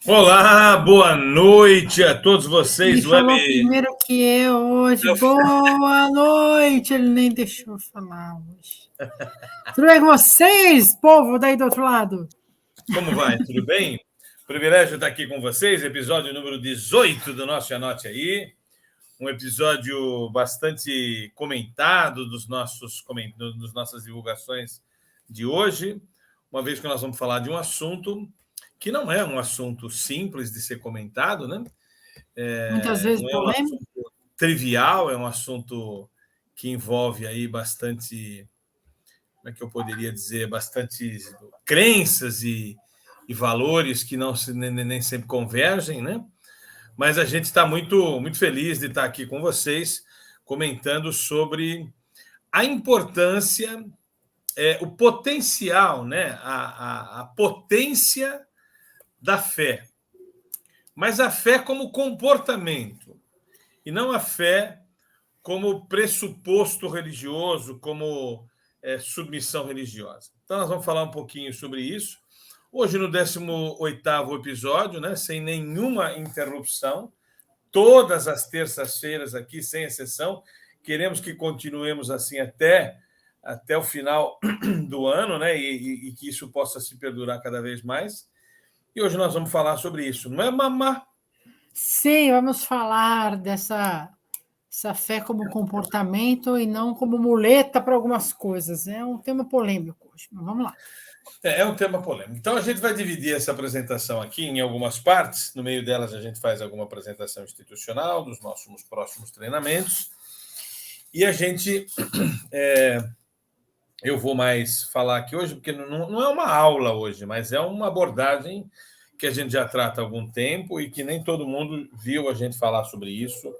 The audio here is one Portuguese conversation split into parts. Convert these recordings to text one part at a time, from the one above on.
Olá, boa noite a todos vocês, Ele web. falou primeiro que eu hoje. Boa noite. Ele nem deixou eu falar hoje. Tudo bem com vocês, povo daí do outro lado? Como vai? Tudo bem? Privilégio estar aqui com vocês, episódio número 18 do nosso Anote Aí. Um episódio bastante comentado das nossas divulgações de hoje, uma vez que nós vamos falar de um assunto que não é um assunto simples de ser comentado, né? Muitas vezes Não é um polêmico. assunto trivial, é um assunto que envolve aí bastante, como é que eu poderia dizer, bastante crenças e valores que não nem sempre convergem, né? Mas a gente está muito feliz de estar aqui com vocês, comentando sobre a importância, o potencial, né? A potência da fé. Mas a fé como comportamento, e não a fé como pressuposto religioso, como submissão religiosa. Então, nós vamos falar um pouquinho sobre isso. Hoje, no 18º episódio, né, sem nenhuma interrupção, todas as terças-feiras aqui, sem exceção. Queremos que continuemos assim até o final do ano, né, e que isso possa se perdurar cada vez mais. E hoje nós vamos falar sobre isso, não é, Mamá? Sim, vamos falar essa fé como comportamento e não como muleta para algumas coisas. É um tema polêmico hoje, mas vamos lá. É um tema polêmico. Então, a gente vai dividir essa apresentação aqui em algumas partes. No meio delas, a gente faz alguma apresentação institucional dos nossos próximos treinamentos. E eu vou mais falar aqui hoje, porque não é uma aula hoje, mas é uma abordagem que a gente já trata há algum tempo e que nem todo mundo viu a gente falar sobre isso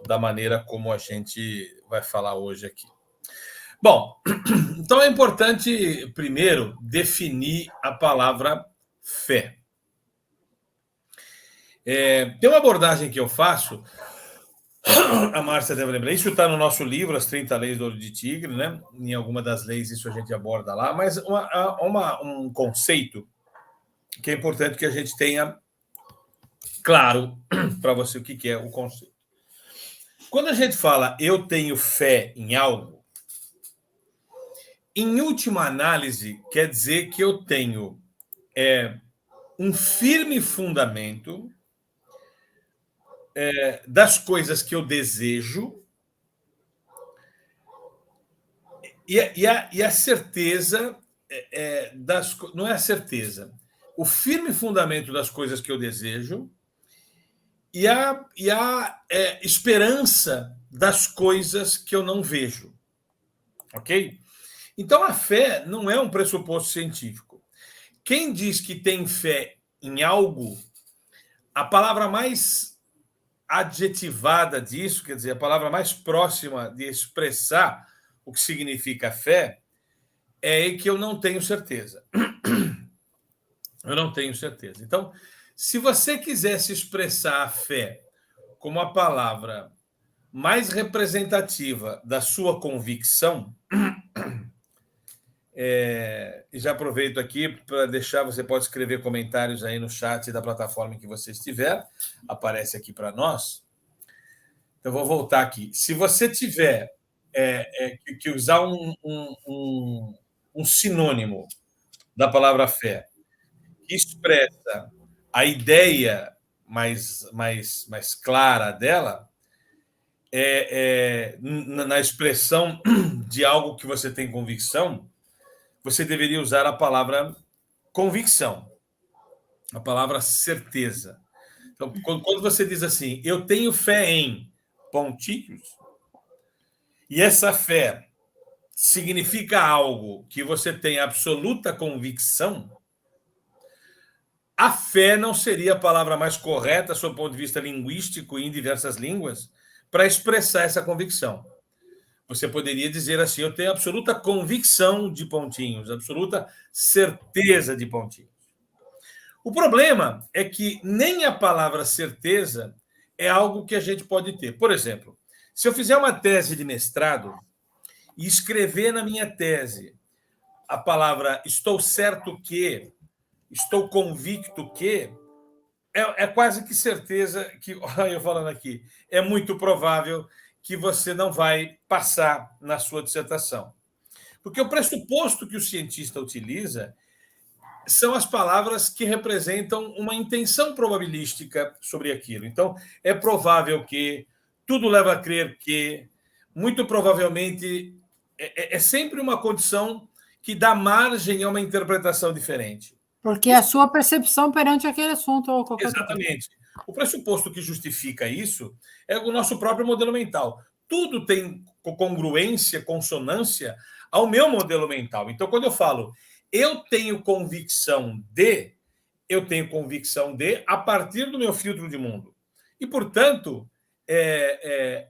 da maneira como a gente vai falar hoje aqui. Bom, então é importante, primeiro, definir a palavra fé. Tem uma abordagem que eu faço, a Márcia deve lembrar, isso está no nosso livro, As 30 Leis do Olho de Tigre, né? Em alguma das leis isso a gente aborda lá, mas um conceito que é importante que a gente tenha claro para você o que é o conceito. Quando a gente fala eu tenho fé em algo, em última análise, quer dizer que eu tenho um firme fundamento das coisas que eu desejo e a certeza não é a certeza, o firme fundamento das coisas que eu desejo e a esperança das coisas que eu não vejo, ok? Então a fé não é um pressuposto científico. Quem diz que tem fé em algo, a palavra mais adjetivada disso, quer dizer, a palavra mais próxima de expressar o que significa fé, é que eu não tenho certeza. Eu não tenho certeza. Então, se você quisesse expressar a fé como a palavra mais representativa da sua convicção, e já aproveito aqui para deixar, você pode escrever comentários aí no chat da plataforma em que você estiver, aparece aqui para nós. Então, vou voltar aqui. Se você tiver que usar um sinônimo da palavra fé, que expressa a ideia mais clara dela, na expressão de algo que você tem convicção, você deveria usar a palavra convicção, a palavra certeza. Então, quando você diz assim, eu tenho fé em pontinhos, e essa fé significa algo que você tem absoluta convicção, a fé não seria a palavra mais correta, sob o ponto de vista linguístico e em diversas línguas, para expressar essa convicção. Você poderia dizer assim, eu tenho absoluta convicção de pontinhos, absoluta certeza de pontinhos. O problema é que nem a palavra certeza é algo que a gente pode ter. Por exemplo, se eu fizer uma tese de mestrado e escrever na minha tese a palavra estou certo que, estou convicto que, é quase que certeza que, olha eu falando aqui, é muito provável que você não vai passar na sua dissertação. Porque o pressuposto que o cientista utiliza são as palavras que representam uma intenção probabilística sobre aquilo. Então, é provável que, tudo leva a crer que, muito provavelmente, é sempre uma condição que dá margem a uma interpretação diferente. Porque é a sua percepção perante aquele assunto ou qualquer outra coisa. Exatamente. O pressuposto que justifica isso é o nosso próprio modelo mental. Tudo tem congruência, consonância ao meu modelo mental. Então, quando eu falo eu tenho convicção de a partir do meu filtro de mundo. E, portanto,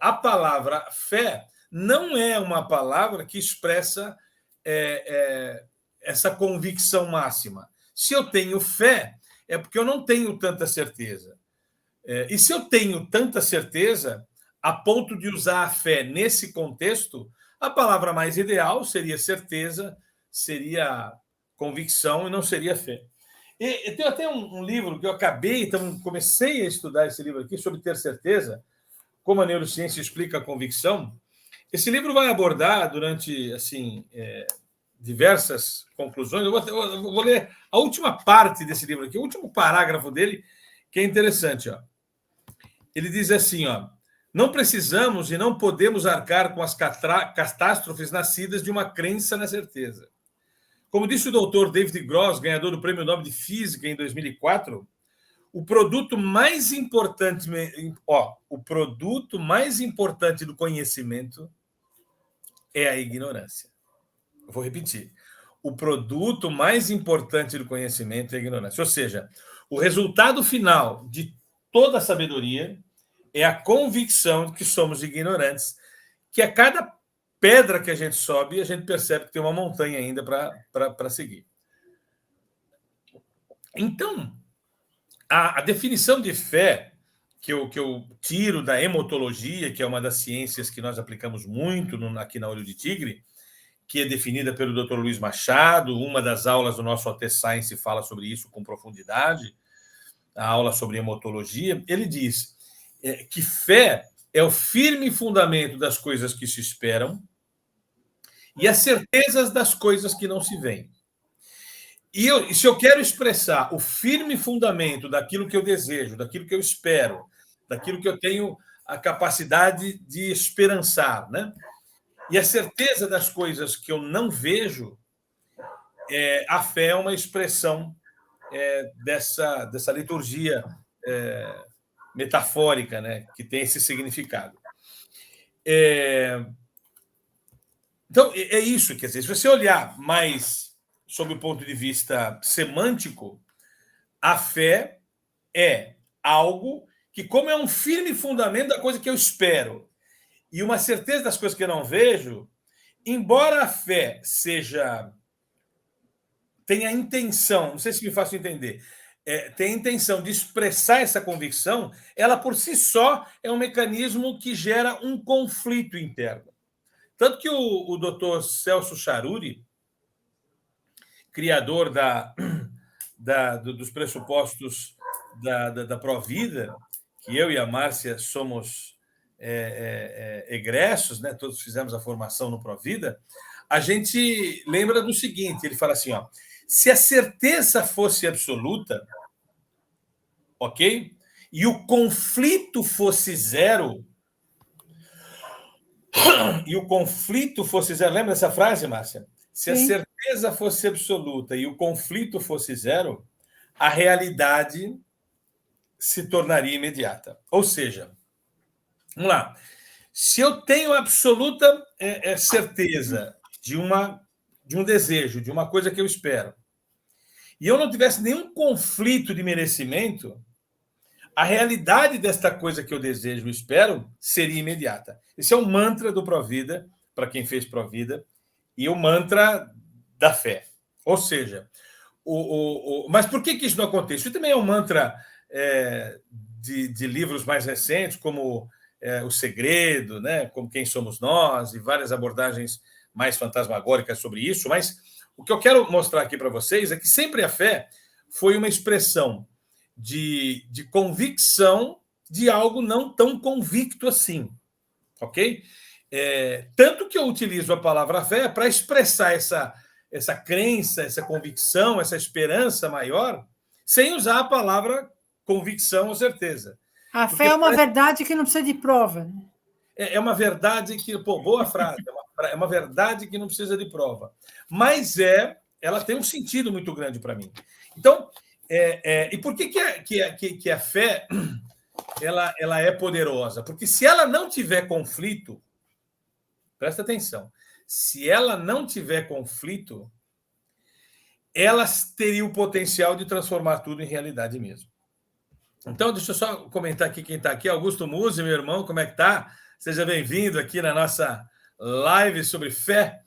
a palavra fé não é uma palavra que expressa essa convicção máxima. Se eu tenho fé, é porque eu não tenho tanta certeza. E se eu tenho tanta certeza, a ponto de usar a fé nesse contexto, a palavra mais ideal seria certeza, seria convicção e não seria fé. E tem até um livro que eu acabei, então comecei a estudar esse livro aqui sobre ter certeza, como a neurociência explica a convicção. Esse livro vai abordar durante assim diversas conclusões. Eu vou ler a última parte desse livro aqui, o último parágrafo dele, que é interessante. Ó. Ele diz assim, ó, não precisamos e não podemos arcar com as catástrofes nascidas de uma crença na certeza. Como disse o doutor David Gross, ganhador do Prêmio Nobel de Física em 2004, o produto mais importante do conhecimento é a ignorância. Eu vou repetir. O produto mais importante do conhecimento é a ignorância. Ou seja, o resultado final de toda a sabedoria é a convicção de que somos ignorantes, que a cada pedra que a gente sobe, a gente percebe que tem uma montanha ainda para seguir. Então, a definição de fé que eu tiro da hemotologia, que é uma das ciências que nós aplicamos muito aqui na Olho de Tigre, que é definida pelo Dr. Luiz Machado, uma das aulas do nosso OT Science fala sobre isso com profundidade, a aula sobre hemotologia, ele diz que fé é o firme fundamento das coisas que se esperam e as certezas das coisas que não se veem. E se eu quero expressar o firme fundamento daquilo que eu desejo, daquilo que eu espero, daquilo que eu tenho a capacidade de esperançar, né? E a certeza das coisas que eu não vejo, a fé é uma expressão dessa liturgia metafórica, né? Que tem esse significado. Então, é isso, quer dizer, se você olhar mais sob o ponto de vista semântico, a fé é algo que, como é um firme fundamento da coisa que eu espero e uma certeza das coisas que eu não vejo, embora a fé tenha a intenção, não sei se me faço entender, tem a intenção de expressar essa convicção, ela por si só é um mecanismo que gera um conflito interno. Tanto que o doutor Celso Charuri, criador dos pressupostos da Provida, que eu e a Márcia somos egressos, né? Todos fizemos a formação no Provida, a gente lembra do seguinte, ele fala assim, ó, se a certeza fosse absoluta, ok? E o conflito fosse zero, lembra dessa frase, Márcia? Se a certeza fosse absoluta e o conflito fosse zero, a realidade se tornaria imediata. Ou seja, vamos lá, se eu tenho absoluta certeza de um desejo, de uma coisa que eu espero, e eu não tivesse nenhum conflito de merecimento, a realidade desta coisa que eu desejo e espero seria imediata. Esse é o mantra do Provida, para quem fez Provida, e o mantra da fé. Ou seja, mas por que isso não acontece? Isso também é um mantra de livros mais recentes, como O Segredo, né? Como Quem Somos Nós, e várias abordagens mais fantasmagóricas sobre isso, mas o que eu quero mostrar aqui para vocês é que sempre a fé foi uma expressão de convicção de algo não tão convicto assim, ok? Tanto que eu utilizo a palavra fé para expressar essa crença, essa convicção, essa esperança maior, sem usar a palavra convicção ou certeza. A fé é uma verdade que não precisa de prova. É uma verdade que, boa frase, é uma verdade que não precisa de prova. Mas ela tem um sentido muito grande para mim. Então, e por que a fé ela é poderosa? Porque se ela não tiver conflito, presta atenção, se ela não tiver conflito, ela teria o potencial de transformar tudo em realidade mesmo. Então, deixa eu só comentar aqui quem está aqui. Augusto Musi, meu irmão, como é que está? Seja bem-vindo aqui na nossa live sobre fé.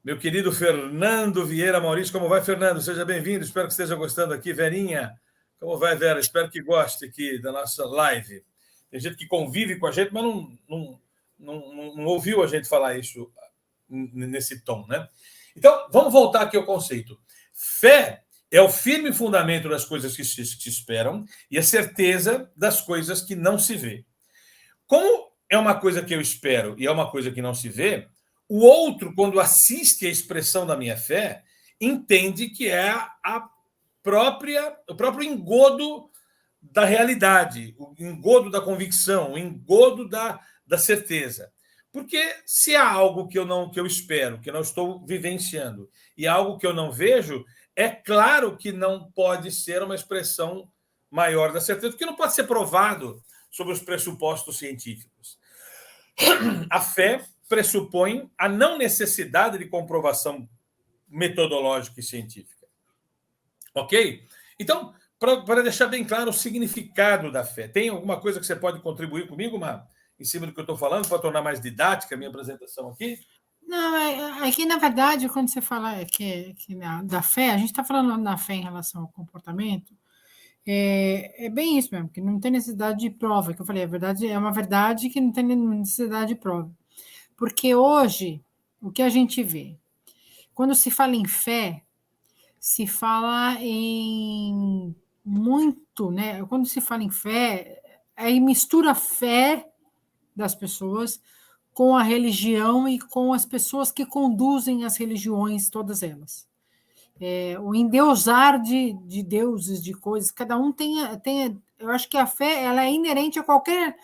Meu querido Fernando Vieira Maurício, como vai, Fernando? Seja bem-vindo, espero que esteja gostando aqui. Verinha, como vai, Vera? Espero que goste aqui da nossa live. Tem gente que convive com a gente, mas não ouviu a gente falar isso nesse tom, né? Então, vamos voltar aqui ao conceito. Fé é o firme fundamento das coisas que se esperam e a certeza das coisas que não se vê. Como é uma coisa que eu espero e é uma coisa que não se vê, o outro, quando assiste à expressão da minha fé, entende que é o próprio engodo da realidade, o engodo da convicção, o engodo da certeza. Porque se há algo que eu espero, que eu não estou vivenciando, e algo que eu não vejo, é claro que não pode ser uma expressão maior da certeza, porque não pode ser provado sobre os pressupostos científicos. A fé pressupõe a não necessidade de comprovação metodológica e científica. Ok? Então, para deixar bem claro o significado da fé, tem alguma coisa que você pode contribuir comigo, Mar, em cima do que eu estou falando, para tornar mais didática a minha apresentação aqui? Não, aqui, na verdade, quando você fala da fé, a gente está falando da fé em relação ao comportamento, é bem isso mesmo, que não tem necessidade de prova, que eu falei, a verdade é uma verdade que não tem necessidade de prova. Porque hoje, o que a gente vê? Quando se fala em fé, se fala em muito, né? Quando se fala em fé, aí mistura a fé das pessoas com a religião e com as pessoas que conduzem as religiões, todas elas. O endeusar de deuses, de coisas, cada um tem. Eu acho que a fé ela é inerente a qualquer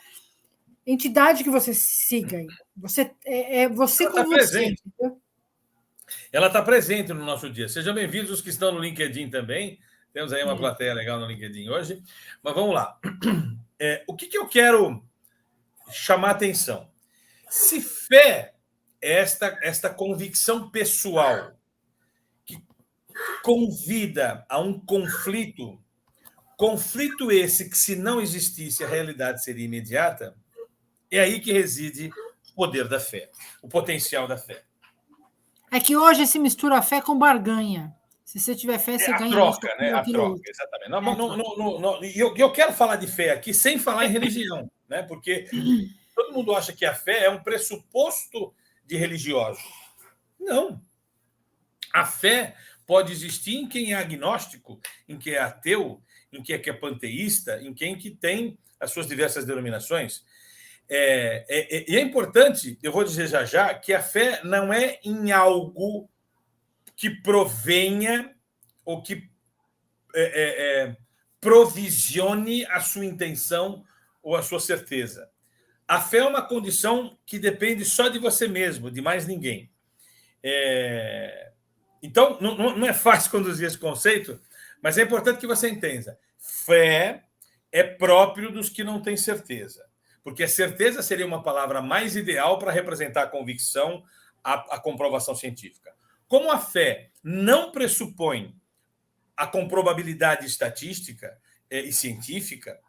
entidade que você siga. Você Ela com está presente. Entendeu? Ela está presente no nosso dia. Sejam bem-vindos os que estão no LinkedIn também. Temos aí uma plateia legal no LinkedIn hoje. Mas vamos lá. O que eu quero chamar a atenção? Se fé é esta convicção pessoal que convida a um conflito esse que, se não existisse, a realidade seria imediata, é aí que reside o poder da fé, o potencial da fé. É que hoje se mistura a fé com barganha. Se você tiver fé, você ganha troca, isso, né? A troca, outro. exatamente. E eu quero falar de fé aqui sem falar em religião, né? Porque todo mundo acha que a fé é um pressuposto de religioso. Não. A fé pode existir em quem é agnóstico, em quem é ateu, em quem é panteísta, em quem que tem as suas diversas denominações. E é importante, eu vou dizer já, que a fé não é em algo que provenha ou que provisione a sua intenção ou a sua certeza. A fé é uma condição que depende só de você mesmo, de mais ninguém. Então, não é fácil conduzir esse conceito, mas é importante que você entenda. Fé é próprio dos que não têm certeza, porque a certeza seria uma palavra mais ideal para representar a convicção, a comprovação científica. Como a fé não pressupõe a comprovabilidade estatística e científica,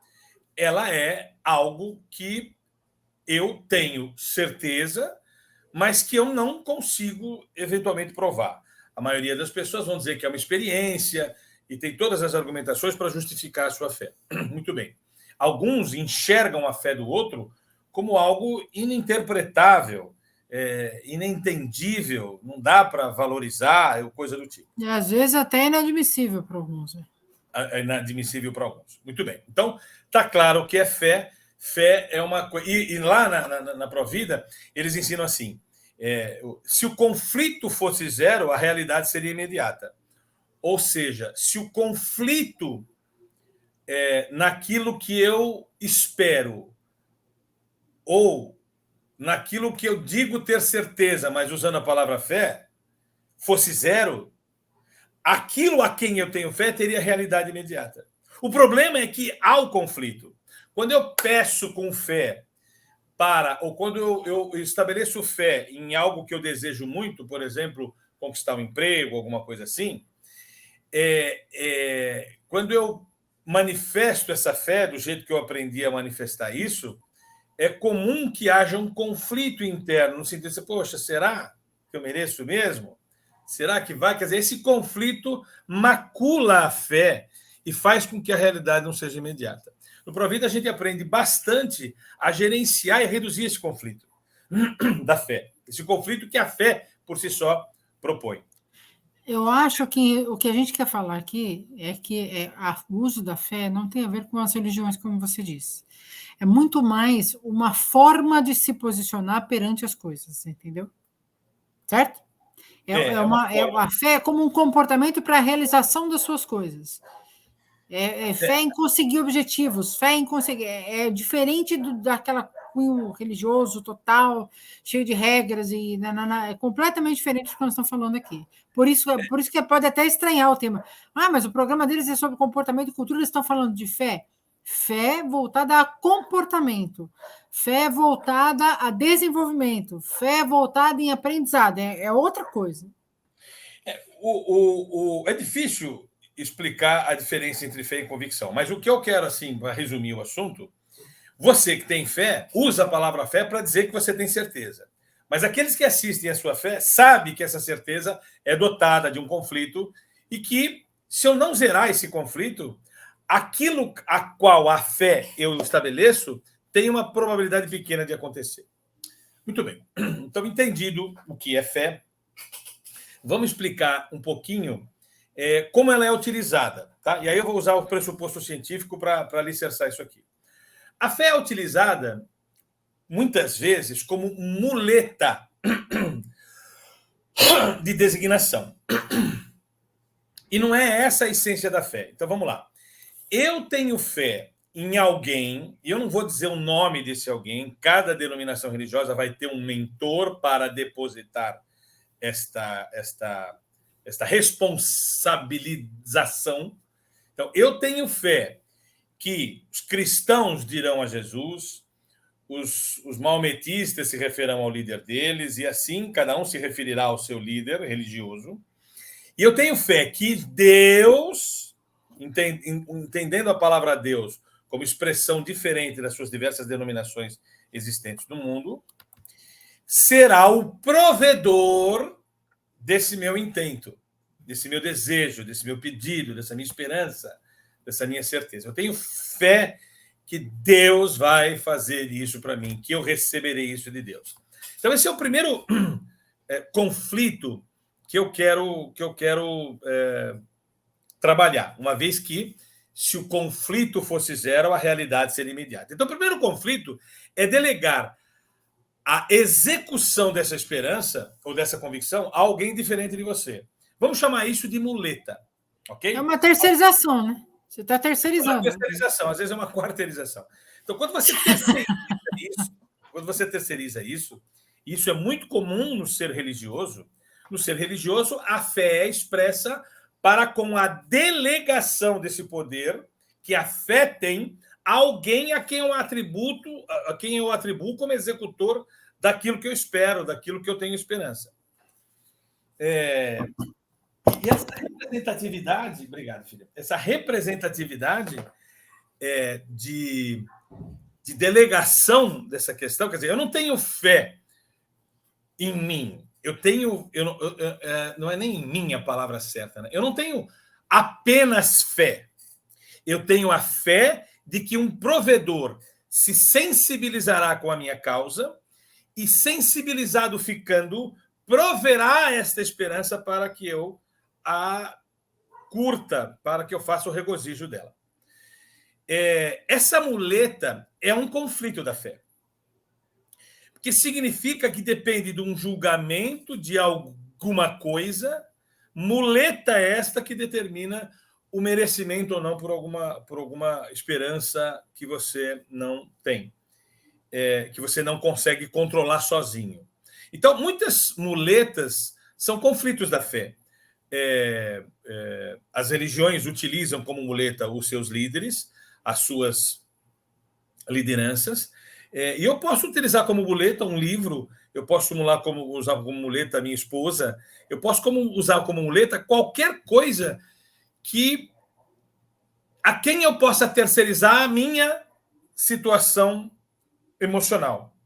ela é algo que eu tenho certeza, mas que eu não consigo eventualmente provar. A maioria das pessoas vão dizer que é uma experiência e tem todas as argumentações para justificar a sua fé. Muito bem. Alguns enxergam a fé do outro como algo ininterpretável, inentendível, não dá para valorizar, coisa do tipo. E às vezes até inadmissível para alguns. inadmissível para alguns. Muito bem. Então, está claro o que é fé. Fé é uma coisa. E lá na Provida, eles ensinam assim: se o conflito fosse zero, a realidade seria imediata. Ou seja, se o conflito naquilo que eu espero, ou naquilo que eu digo ter certeza, mas usando a palavra fé, fosse zero, aquilo a quem eu tenho fé teria realidade imediata. O problema é que há o conflito. Quando eu peço com fé ou quando eu estabeleço fé em algo que eu desejo muito, por exemplo, conquistar um emprego, alguma coisa assim, quando eu manifesto essa fé do jeito que eu aprendi a manifestar isso, é comum que haja um conflito interno, no sentido de, poxa, será que eu mereço mesmo? Será que vai? Quer dizer, esse conflito macula a fé e faz com que a realidade não seja imediata. No Provida, a gente aprende bastante a gerenciar e reduzir esse conflito da fé. Esse conflito que a fé, por si só, propõe. Eu acho que o que a gente quer falar aqui é que o uso da fé não tem a ver com as religiões, como você disse. É muito mais uma forma de se posicionar perante as coisas, entendeu? Certo? A fé é como um comportamento para a realização das suas coisas. Fé em conseguir objetivos, fé em conseguir. É diferente daquela cunho religioso total, cheio de regras, e é completamente diferente do que nós estamos falando aqui. Por isso que pode até estranhar o tema. Mas o programa deles é sobre comportamento e cultura, eles estão falando de fé. Fé voltada a comportamento, fé voltada a desenvolvimento, fé voltada em aprendizado, é outra coisa. É difícil explicar a diferença entre fé e convicção, mas o que eu quero, assim, para resumir o assunto, você que tem fé, usa a palavra fé para dizer que você tem certeza. Mas aqueles que assistem a sua fé sabem que essa certeza é dotada de um conflito e que, se eu não zerar esse conflito, aquilo a qual a fé eu estabeleço tem uma probabilidade pequena de acontecer. Muito bem. Então, entendido o que é fé, vamos explicar um pouquinho como ela é utilizada. Tá? E aí eu vou usar o pressuposto científico para alicerçar isso aqui. A fé é utilizada, muitas vezes, como muleta de designação. E não é essa a essência da fé. Então, vamos lá. Eu tenho fé em alguém, e eu não vou dizer o nome desse alguém, cada denominação religiosa vai ter um mentor para depositar esta responsabilização. Então, eu tenho fé que os cristãos dirão a Jesus, os maometistas se referirão ao líder deles, e assim cada um se referirá ao seu líder religioso. E eu tenho fé que Deus, entendendo a palavra Deus como expressão diferente das suas diversas denominações existentes no mundo, será o provedor desse meu intento, desse meu desejo, desse meu pedido, dessa minha esperança, dessa minha certeza. Eu tenho fé que Deus vai fazer isso para mim, que eu receberei isso de Deus. Então, esse é o primeiro conflito que eu quero trabalhar, uma vez que, se o conflito fosse zero, a realidade seria imediata. Então, o primeiro conflito é delegar a execução dessa esperança ou dessa convicção a alguém diferente de você. Vamos chamar isso de muleta, ok? É uma terceirização, né? Você está terceirizando. É uma terceirização, às vezes é uma quarteirização. Então, quando você terceiriza isso, isso é muito comum no ser religioso. No ser religioso, a fé é expressa para com a delegação desse poder que a fé tem a alguém a quem eu atribuo como executor daquilo que eu espero, daquilo que eu tenho esperança. E essa representatividade, obrigado, filha, essa representatividade de delegação dessa questão, quer dizer, eu não tenho fé em mim, não é nem em mim a palavra certa, né? Eu não tenho apenas fé, eu tenho a fé de que um provedor se sensibilizará com a minha causa e, sensibilizado ficando, proverá esta esperança para que eu a curta para que eu faça o regozijo dela. Essa muleta é um conflito da fé. Que significa que depende de um julgamento de alguma coisa, muleta esta que determina o merecimento ou não por alguma esperança que você não tem, que você não consegue controlar sozinho. Então, muitas muletas são conflitos da fé. As religiões utilizam como muleta os seus líderes, as suas lideranças, e eu posso utilizar como muleta um livro, eu posso usar como muleta a minha esposa, eu posso usar como muleta qualquer coisa a quem eu possa terceirizar a minha situação emocional.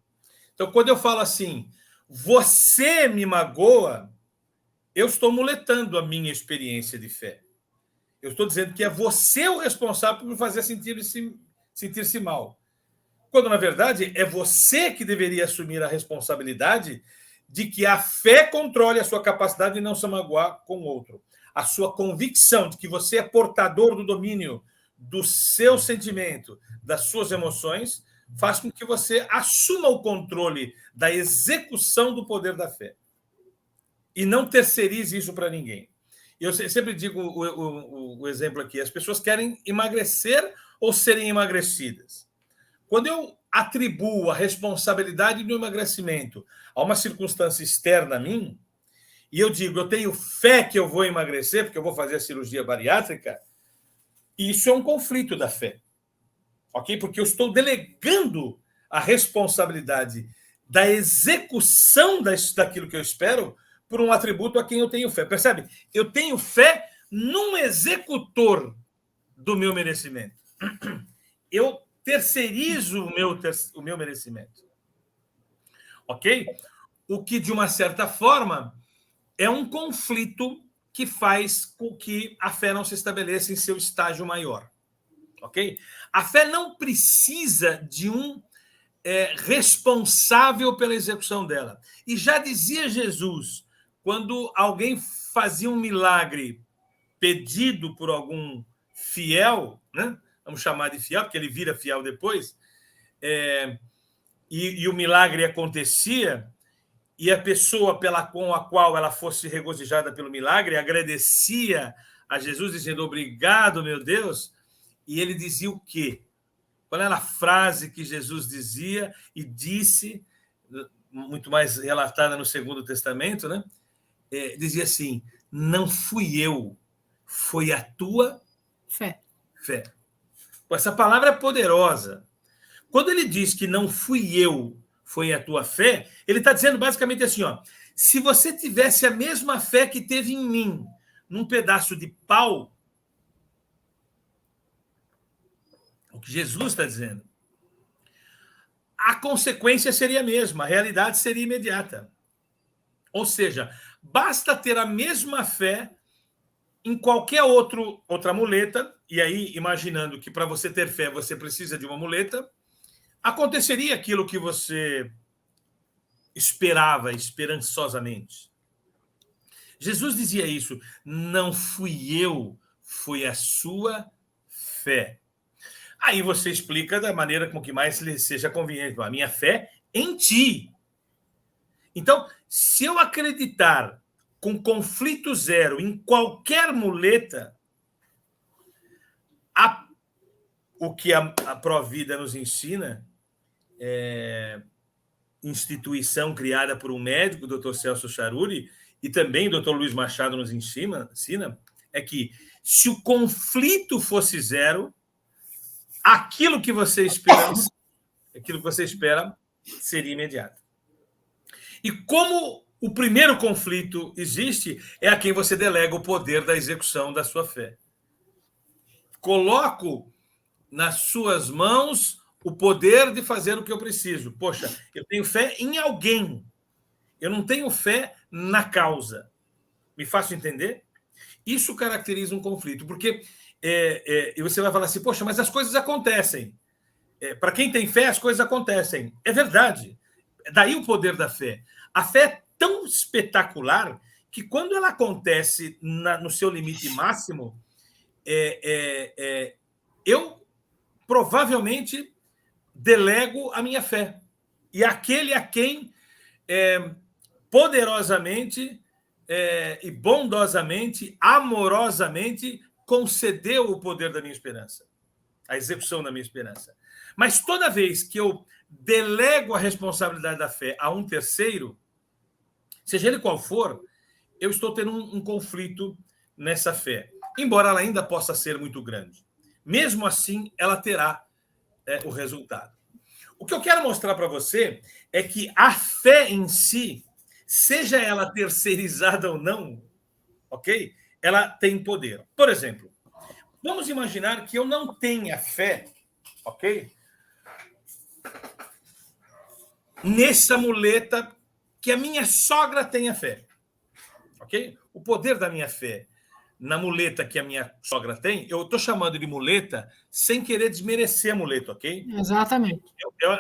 Então, quando eu falo assim, você me magoa, eu estou muletando a minha experiência de fé. Eu estou dizendo que é você o responsável por me fazer sentir-se mal. Quando, na verdade, é você que deveria assumir a responsabilidade de que a fé controle a sua capacidade de não se magoar com o outro. A sua convicção de que você é portador do domínio do seu sentimento, das suas emoções, faz com que você assuma o controle da execução do poder da fé. E não terceirize isso para ninguém. Eu sempre digo o exemplo aqui, as pessoas querem emagrecer ou serem emagrecidas. Quando eu atribuo a responsabilidade do emagrecimento a uma circunstância externa a mim, e eu digo, eu tenho fé que eu vou emagrecer, porque eu vou fazer a cirurgia bariátrica, isso é um conflito da fé. Ok? Porque eu estou delegando a responsabilidade da execução daquilo que eu espero por um atributo a quem eu tenho fé. Percebe? Eu tenho fé num executor do meu merecimento. Eu terceirizo o meu merecimento. Ok? O que, de uma certa forma, é um conflito que faz com que a fé não se estabeleça em seu estágio maior. Ok? A fé não precisa de um responsável pela execução dela. E já dizia Jesus, quando alguém fazia um milagre pedido por algum fiel, né? Vamos chamar de fiel, porque ele vira fiel depois, e o milagre acontecia, e a pessoa com a qual ela fosse regozijada pelo milagre agradecia a Jesus, dizendo, obrigado, meu Deus, e ele dizia o quê? Qual era a frase que Jesus dizia e disse, muito mais relatada no Segundo Testamento, né? Dizia assim, não fui eu, foi a tua fé. Essa palavra é poderosa. Quando ele diz que não fui eu, foi a tua fé, ele está dizendo basicamente assim, ó, se você tivesse a mesma fé que teve em mim, num pedaço de pau, o que Jesus está dizendo, a consequência seria a mesma, a realidade seria imediata. Ou seja, basta ter a mesma fé em qualquer outra muleta, e aí, imaginando que para você ter fé você precisa de uma muleta, aconteceria aquilo que você esperava esperançosamente. Jesus dizia isso, não fui eu, foi a sua fé. Aí você explica da maneira com que mais lhe seja conveniente. A minha fé em ti. Então, se eu acreditar com conflito zero em qualquer muleta, o que a Provida nos ensina, instituição criada por um médico, o Dr. Celso Charuri, e também o Dr. Luiz Machado nos ensina, é que se o conflito fosse zero, aquilo que você espera seria imediato. E como o primeiro conflito existe, é a quem você delega o poder da execução da sua fé. Coloco nas suas mãos o poder de fazer o que eu preciso. Poxa, eu tenho fé em alguém. Eu não tenho fé na causa. Me faço entender? Isso caracteriza um conflito, porque e você vai falar assim, poxa, mas as coisas acontecem. Para quem tem fé, as coisas acontecem. É verdade. Daí o poder da fé. A fé é tão espetacular que quando ela acontece no seu limite máximo, eu provavelmente delego a minha fé. E aquele a quem poderosamente e bondosamente, amorosamente, concedeu o poder da minha esperança, a execução da minha esperança. Mas toda vez que eu delego a responsabilidade da fé a um terceiro, seja ele qual for, eu estou tendo um conflito nessa fé, embora ela ainda possa ser muito grande. Mesmo assim, ela terá o resultado. O que eu quero mostrar para você é que a fé em si, seja ela terceirizada ou não, ok? Ela tem poder. Por exemplo, vamos imaginar que eu não tenha fé, ok? Nessa muleta que a minha sogra tenha fé, ok? O poder da minha fé na muleta que a minha sogra tem, eu estou chamando de muleta sem querer desmerecer a muleta, ok? Exatamente.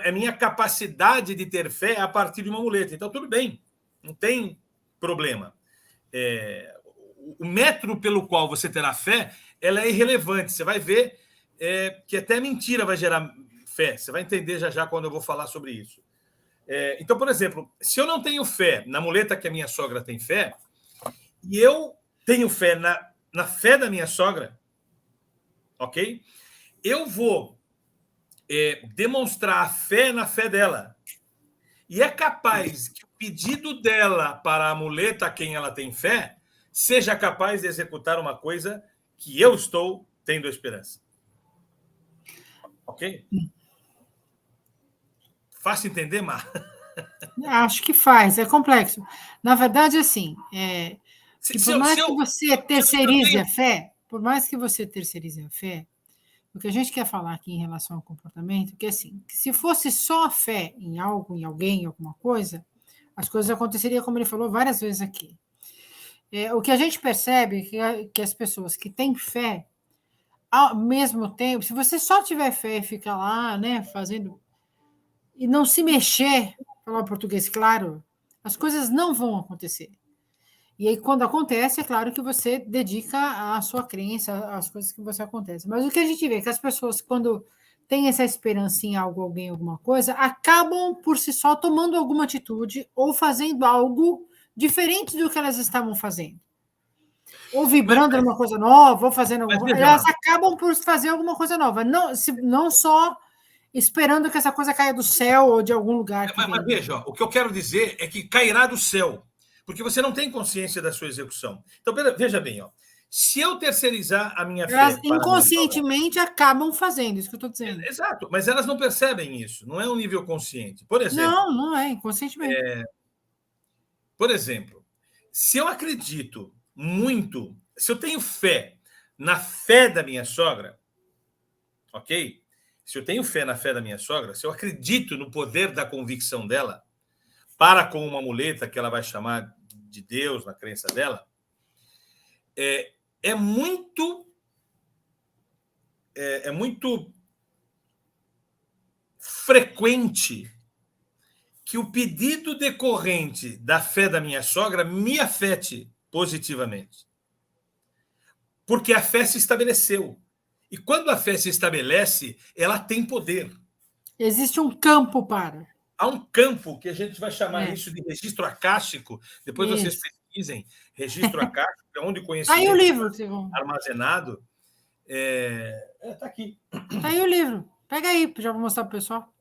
É minha capacidade de ter fé a partir de uma muleta. Então, tudo bem, não tem problema. O método pelo qual você terá fé, ela é irrelevante. Você vai ver que até mentira vai gerar fé. Você vai entender já quando eu vou falar sobre isso. Então, por exemplo, se eu não tenho fé na muleta que a minha sogra tem fé, e eu tenho fé na fé da minha sogra, ok? Eu vou demonstrar a fé na fé dela. E é capaz que o pedido dela para a muleta a quem ela tem fé seja capaz de executar uma coisa que eu estou tendo esperança. Ok? Fácil entender, Mar? Acho que faz, é complexo. Na verdade, assim, que por mais que você terceirize a fé, por mais que você terceirize a fé, o que a gente quer falar aqui em relação ao comportamento, que é assim, que se fosse só a fé em algo, em alguém, em alguma coisa, as coisas aconteceriam como ele falou várias vezes aqui. O que a gente percebe é que as pessoas que têm fé, ao mesmo tempo, se você só tiver fé e ficar lá, né, fazendo, e não se mexer, falar português claro, as coisas não vão acontecer. E aí, quando acontece, é claro que você dedica a sua crença, às coisas que você acontece. Mas o que a gente vê é que as pessoas, quando têm essa esperança em algo, alguém, alguma coisa, acabam por si só tomando alguma atitude ou fazendo algo diferente do que elas estavam fazendo. Ou vibrando numa coisa nova, ou fazendo alguma coisa. Elas acabam por fazer alguma coisa nova. Não só esperando que essa coisa caia do céu ou de algum lugar. Mas veja, o que eu quero dizer é que cairá do céu, porque você não tem consciência da sua execução. Então, veja bem, se eu terceirizar a minha fé... Elas inconscientemente acabam fazendo, isso que eu estou dizendo. Exato, mas elas não percebem isso, não é um nível consciente. Por exemplo... Não é, inconscientemente. Por exemplo, se eu acredito muito, se eu tenho fé na fé da minha sogra, ok? Se eu tenho fé na fé da minha sogra, se eu acredito no poder da convicção dela, para com uma muleta que ela vai chamar de Deus na crença dela, é muito frequente que o pedido decorrente da fé da minha sogra me afete positivamente. Porque a fé se estabeleceu. E quando a fé se estabelece, ela tem poder. Existe um campo para. Há um campo que a gente vai chamar isso de registro acástico. Depois vocês pesquisem. Registro acástico, é onde o conhecimento aí o livro, armazenado. Está aqui. Está aí o livro. Pega aí, já vou mostrar para o pessoal.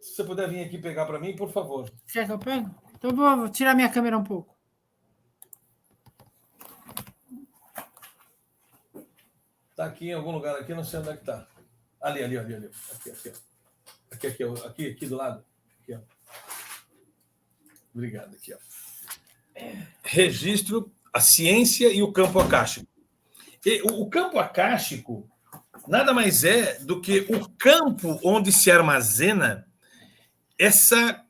Se você puder vir aqui pegar para mim, por favor. Quer que eu pegue? Então vou tirar minha câmera um pouco. Está aqui em algum lugar, aqui, não sei onde é que está. Ali. Aqui do lado. Aqui, ó. Obrigado, aqui, ó. Registro, a ciência e o campo acástico. E o campo acástico nada mais é do que o campo onde se armazena essa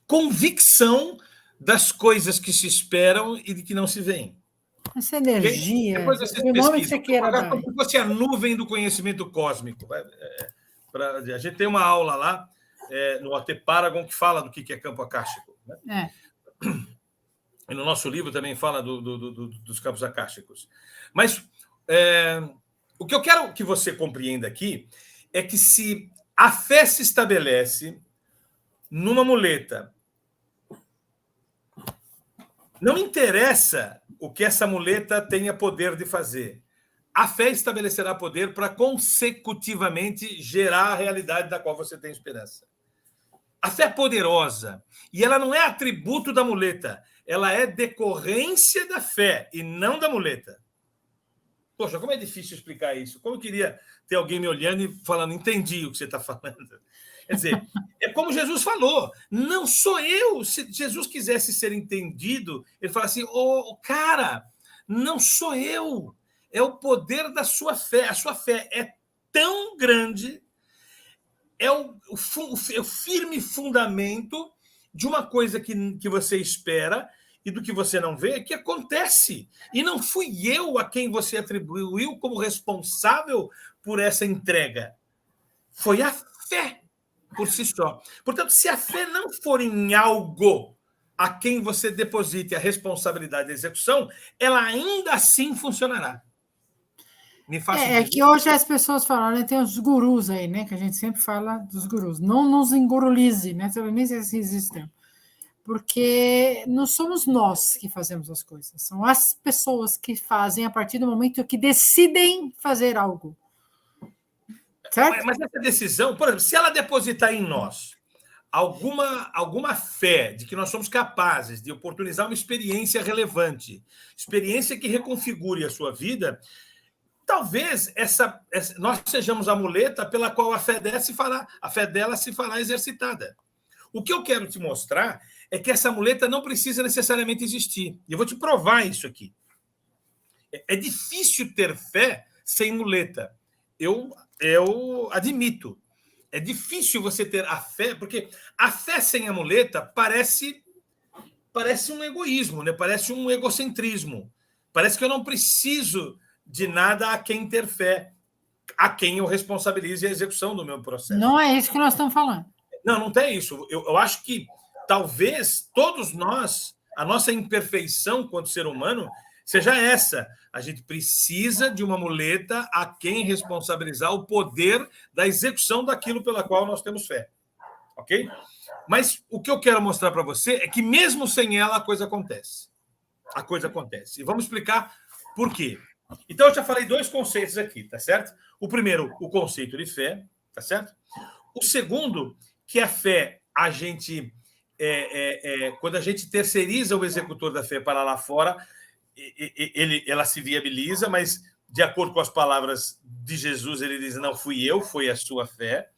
convicção das coisas que se esperam e de que não se veem. Essa energia, depois vocês o nome que você queira dar. Como se fosse a nuvem do conhecimento cósmico. A gente tem uma aula lá no OT Paragon, que fala do que é campo acástico. Né? E no nosso livro também fala dos campos acásticos. Mas o que eu quero que você compreenda aqui é que se a fé se estabelece numa muleta, não interessa o que essa muleta tenha poder de fazer. A fé estabelecerá poder para consecutivamente gerar a realidade da qual você tem esperança. A fé é poderosa e ela não é atributo da muleta, ela é decorrência da fé e não da muleta. Poxa, como é difícil explicar isso. Como eu queria ter alguém me olhando e falando, entendi o que você está falando. Quer dizer, é como Jesus falou, não sou eu. Se Jesus quisesse ser entendido, ele fala assim, cara, não sou eu. É o poder da sua fé. A sua fé é tão grande, é o firme fundamento de uma coisa que você espera e do que você não vê, que acontece. E não fui eu a quem você atribuiu como responsável por essa entrega. Foi a fé por si só. Portanto, se a fé não for em algo a quem você deposite a responsabilidade da execução, ela ainda assim funcionará. Me faz sentido. Que hoje as pessoas falam, né, tem os gurus aí, né? Que a gente sempre fala dos gurus. Não nos engurulize, né? Nem sei se existem. Porque não somos nós que fazemos as coisas, são as pessoas que fazem a partir do momento que decidem fazer algo. Certo? Mas essa decisão, por exemplo, se ela depositar em nós alguma fé de que nós somos capazes de oportunizar uma experiência relevante, experiência que reconfigure a sua vida, talvez nós sejamos a muleta pela qual a fé dela se fará exercitada. O que eu quero te mostrar é que essa muleta não precisa necessariamente existir. E eu vou te provar isso aqui. É difícil ter fé sem muleta. Eu admito. É difícil você ter a fé, porque a fé sem a muleta parece um egoísmo, né? Parece um egocentrismo. Parece que eu não preciso de nada a quem ter fé, a quem eu responsabilize a execução do meu processo. Não é isso que nós estamos falando. Não tem isso. Eu acho que talvez todos nós, a nossa imperfeição quanto ser humano, seja essa. A gente precisa de uma muleta a quem responsabilizar o poder da execução daquilo pela qual nós temos fé. Ok? Mas o que eu quero mostrar para você é que mesmo sem ela a coisa acontece. A coisa acontece. E vamos explicar por quê. Então, eu já falei 2 conceitos aqui, tá certo? O primeiro, o conceito de fé, tá certo? O segundo, que a fé, a gente, quando a gente terceiriza o executor da fé para lá fora, ela se viabiliza, mas de acordo com as palavras de Jesus, ele diz, não fui eu, foi a sua fé.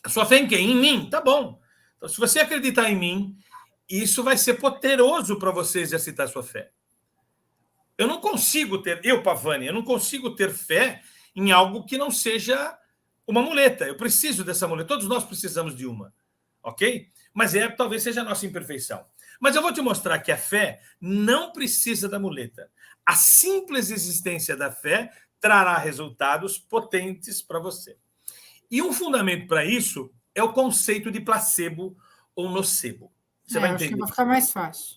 A sua fé em quem? Em mim, tá bom. Então, se você acreditar em mim, isso vai ser poderoso para você exercitar a sua fé. Eu não consigo ter, Pavani, eu não consigo ter fé em algo que não seja uma muleta. Eu preciso dessa muleta. Todos nós precisamos de uma, ok? Mas talvez seja a nossa imperfeição. Mas eu vou te mostrar que a fé não precisa da muleta. A simples existência da fé trará resultados potentes para você. E um fundamento para isso é o conceito de placebo ou nocebo. Você vai entender. Acho que vai ficar mais fácil.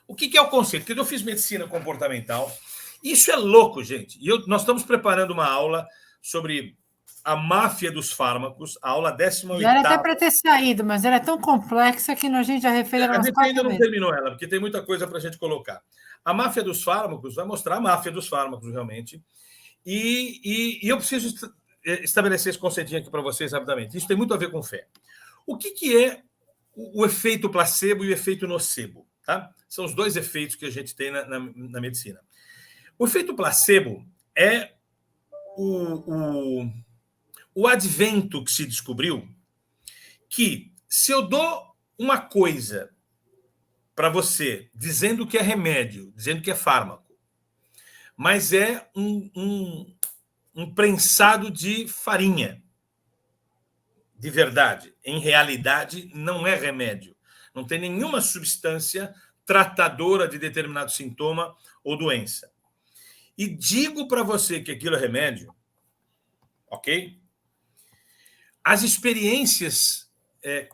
O que é o conceito? Porque eu fiz medicina comportamental. Isso é louco, gente. E nós estamos preparando uma aula sobre a máfia dos fármacos, a aula 18ª. Já era até para ter saído, mas ela é tão complexa que a gente já refez ela umas 4 vezes. A gente ainda não terminou ela, porque tem muita coisa para a gente colocar. A máfia dos fármacos vai mostrar a máfia dos fármacos, realmente. E eu preciso estabelecer esse conceitinho aqui para vocês rapidamente. Isso tem muito a ver com fé. O que é o efeito placebo e o efeito nocebo? Tá? São os 2 efeitos que a gente tem na medicina. O efeito placebo é o advento que se descobriu que se eu dou uma coisa para você dizendo que é remédio, dizendo que é fármaco, mas é um prensado de farinha, de verdade, em realidade não é remédio. Não tem nenhuma substância tratadora de determinado sintoma ou doença. E digo para você que aquilo é remédio, ok? As experiências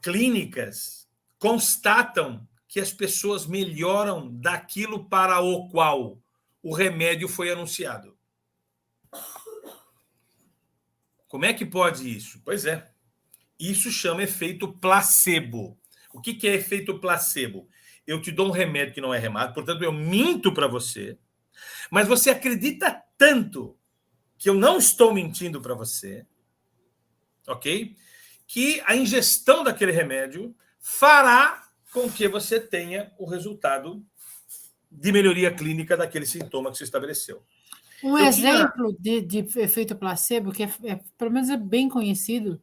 clínicas constatam que as pessoas melhoram daquilo para o qual o remédio foi anunciado. Como é que pode isso? Pois é, isso chama efeito placebo. O que é efeito placebo? Eu te dou um remédio que não é remédio, portanto, eu minto para você, mas você acredita tanto que eu não estou mentindo para você, ok? Que a ingestão daquele remédio fará com que você tenha o resultado de melhoria clínica daquele sintoma que se estabeleceu. Um exemplo de efeito placebo, que pelo menos é bem conhecido,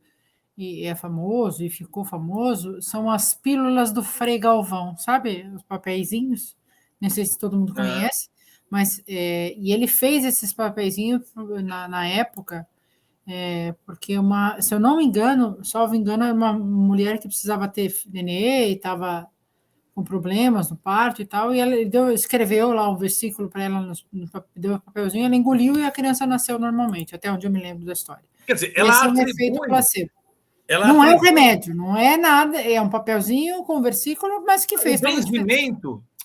e é famoso, e ficou famoso, são as pílulas do Frei Galvão, sabe? Os papeizinhos, não sei se todo mundo conhece, mas e ele fez esses papeizinhos na época, porque se eu não me engano, salvo engano, era uma mulher que precisava ter nenê e estava com problemas no parto e tal, e ela escreveu lá um versículo para ela, deu um papelzinho, ela engoliu e a criança nasceu normalmente, até onde eu me lembro da história. Quer dizer, ela esse é um efeito placebo. Não é um remédio, não é nada, é um papelzinho com um versículo, mas que fez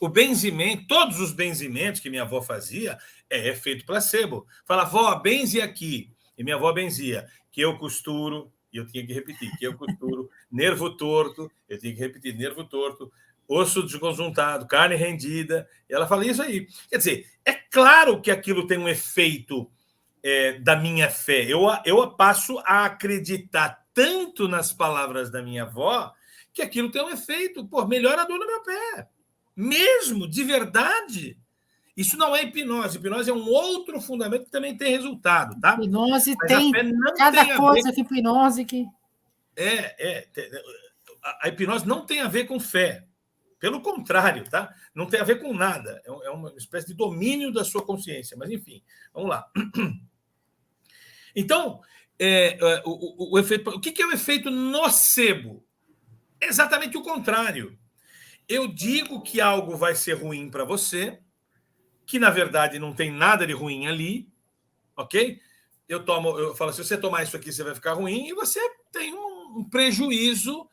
o benzimento, todos os benzimentos que minha avó fazia é efeito placebo. Fala, vó, benze aqui. E minha avó benzia, que eu costuro, e eu tinha que repetir, que eu costuro, nervo torto, eu tinha que repetir, nervo torto, osso desconjuntado, carne rendida. E ela fala isso aí. Quer dizer, é claro que aquilo tem um efeito da minha fé. Eu passo a acreditar tanto nas palavras da minha avó que aquilo tem um efeito. Pô, melhora a dor no meu pé. Mesmo, de verdade. Isso não é hipnose. Hipnose é um outro fundamento que também tem resultado, tá? Hipnose tem cada coisa que hipnose que... A hipnose não tem a ver com fé. Pelo contrário, tá? Não tem a ver com nada. É uma espécie de domínio da sua consciência. Mas, enfim, vamos lá. Então, o que é o efeito nocebo? É exatamente o contrário. Eu digo que algo vai ser ruim para você, que na verdade não tem nada de ruim ali, ok? Eu falo, se você tomar isso aqui, você vai ficar ruim, e você tem um prejuízo,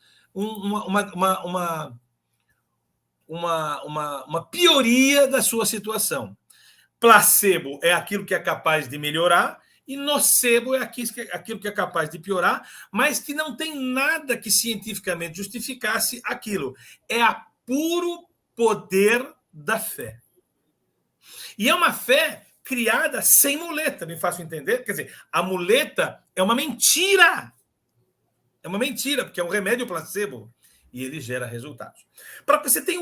uma pioria da sua situação. Placebo é aquilo que é capaz de melhorar, e nocebo é aquilo que é capaz de piorar, mas que não tem nada que cientificamente justificasse aquilo. É a puro poder da fé. E é uma fé criada sem muleta, me faço entender? Quer dizer, a muleta é uma mentira. É uma mentira, porque é um remédio placebo e ele gera resultados. Para você ter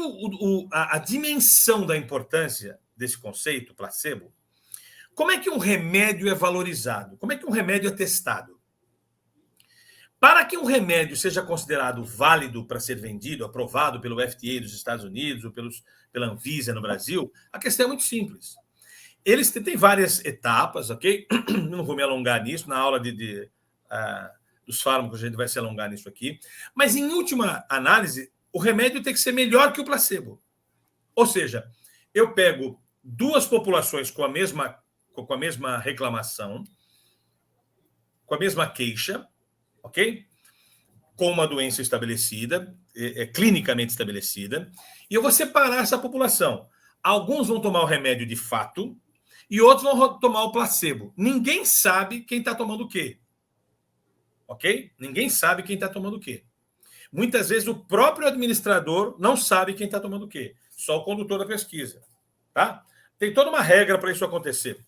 a dimensão da importância desse conceito, placebo, como é que um remédio é valorizado? Como é que um remédio é testado? Para que um remédio seja considerado válido para ser vendido, aprovado pelo FDA dos Estados Unidos ou pela Anvisa no Brasil, a questão é muito simples. Eles têm várias etapas, ok? Não vou me alongar nisso, na aula dos fármacos a gente vai se alongar nisso aqui. Mas, em última análise, o remédio tem que ser melhor que o placebo. Ou seja, eu pego duas populações com a mesma reclamação, com a mesma queixa, ok? Com uma doença estabelecida, clinicamente estabelecida, e eu vou separar essa população. Alguns vão tomar o remédio de fato e outros vão tomar o placebo. Ninguém sabe quem está tomando o quê. Ok? Ninguém sabe quem está tomando o quê. Muitas vezes o próprio administrador não sabe quem está tomando o quê. Só o condutor da pesquisa. Tá? Tem toda uma regra para isso acontecer.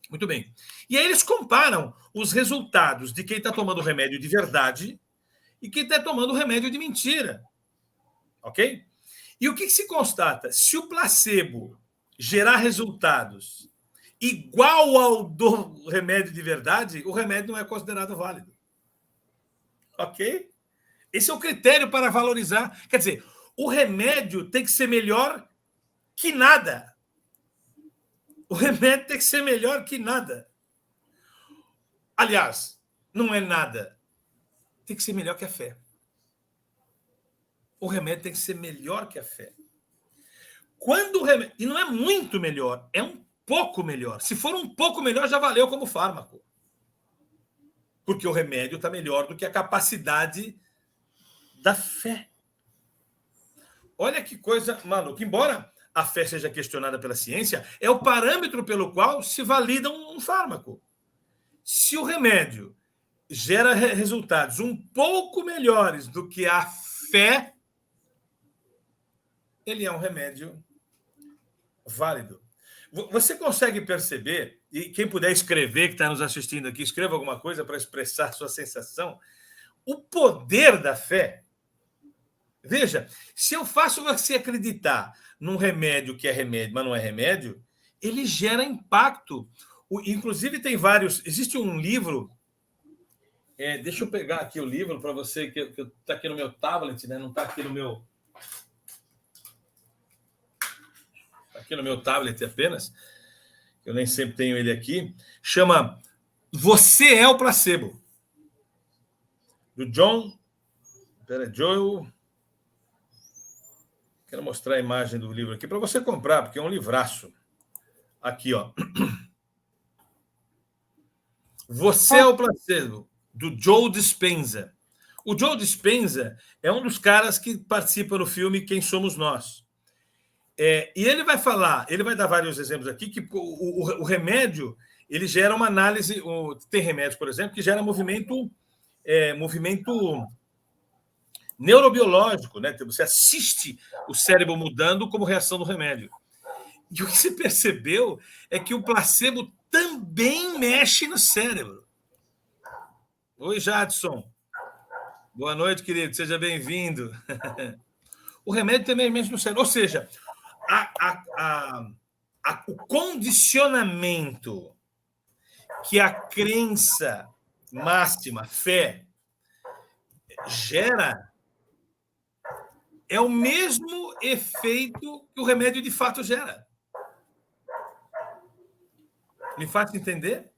Muito bem. E aí eles comparam os resultados de quem está tomando o remédio de verdade e quem está tomando o remédio de mentira. Ok? E o que se constata? Se o placebo gerar resultados igual ao do remédio de verdade, o remédio não é considerado válido. Ok? Esse é o critério para valorizar. Quer dizer, o remédio tem que ser melhor que nada. O remédio tem que ser melhor que nada. Aliás, não é nada. Tem que ser melhor que a fé. O remédio tem que ser melhor que a fé. Quando o remédio... E não é muito melhor, é um pouco melhor. Se for um pouco melhor, já valeu como fármaco. porque o remédio está melhor do que a capacidade da fé. Olha que coisa maluca. Embora a fé seja questionada pela ciência, é o parâmetro pelo qual se valida um fármaco. Se o remédio gera resultados um pouco melhores do que a fé, ele é um remédio válido. Você consegue perceber, e quem puder escrever, que está nos assistindo aqui, escreva alguma coisa para expressar sua sensação, o poder da fé. Veja, se eu faço você acreditar num remédio que é remédio, mas não é remédio, ele gera impacto. Inclusive, tem vários. Existe um livro. Deixa eu pegar aqui o livro para você, que está aqui no meu tablet, né? Não está aqui no meu. Aqui no meu tablet apenas. Eu nem sempre tenho ele aqui. Chama Você é o Placebo. Do John. Joel. Quero mostrar a imagem do livro aqui para você comprar, porque é um livraço. Aqui, ó. Você é o Placebo, do Joe Dispenza. O Joe Dispenza é um dos caras que participa no filme Quem Somos Nós. E ele vai falar, ele vai dar vários exemplos aqui, que o remédio, ele gera uma análise. Tem remédios, por exemplo, que gera movimento neurobiológico, né? Você assiste o cérebro mudando como reação do remédio. E o que se percebeu é que o placebo também mexe no cérebro. Oi, Jadson. Boa noite, querido. Seja bem-vindo. O remédio também mexe no cérebro. Ou seja, o condicionamento que a crença máxima, fé, gera é o mesmo efeito que o remédio de fato gera. Me faz entender?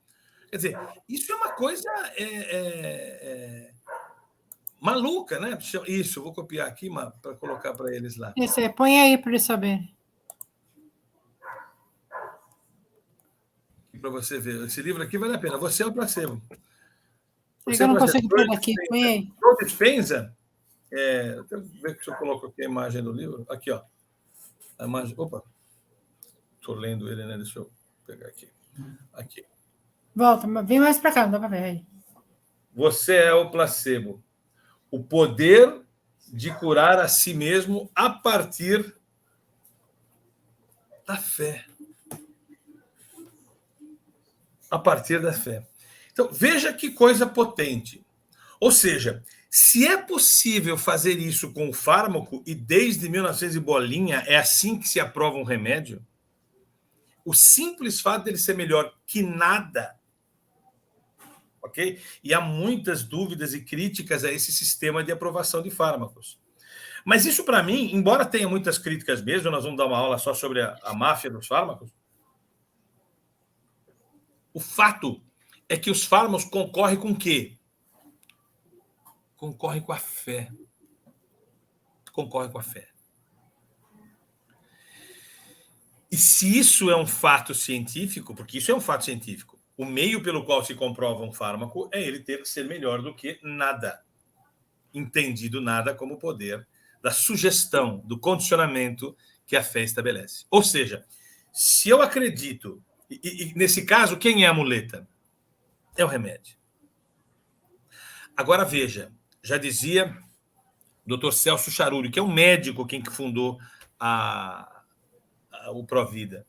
Quer dizer, isso é uma coisa maluca, né? Isso, eu vou copiar aqui para colocar para eles lá. Põe aí para eles saberem. Para você ver. Esse livro aqui vale a pena. Você é o placebo. Eu não consigo pegar aqui. Põe aí. O Dispenza. Deixa eu ver se eu coloco aqui a imagem do livro. Aqui, ó. A imagem. Opa. Estou lendo ele, né? Deixa eu pegar aqui. Aqui. Volta, vem mais para cá, não dá para ver aí. Você é o placebo. O poder de curar a si mesmo a partir da fé. A partir da fé. Então, veja que coisa potente. Ou seja, se é possível fazer isso com o fármaco, e desde 1900 e bolinha é assim que se aprova um remédio, o simples fato dele ser melhor que nada, ok? E há muitas dúvidas e críticas a esse sistema de aprovação de fármacos. Mas isso, para mim, embora tenha muitas críticas mesmo, nós vamos dar uma aula só sobre a máfia dos fármacos, o fato é que os fármacos concorrem com o quê? Concorrem com a fé. Concorrem com a fé. E se isso é um fato científico, porque isso é um fato científico, o meio pelo qual se comprova um fármaco é ele ter que ser melhor do que nada. Entendido nada como poder da sugestão, do condicionamento que a fé estabelece. Ou seja, se eu acredito, e nesse caso, quem é a muleta? É o remédio. Agora veja, já dizia o Dr. Celso Charuri, que é um médico quem fundou o Provida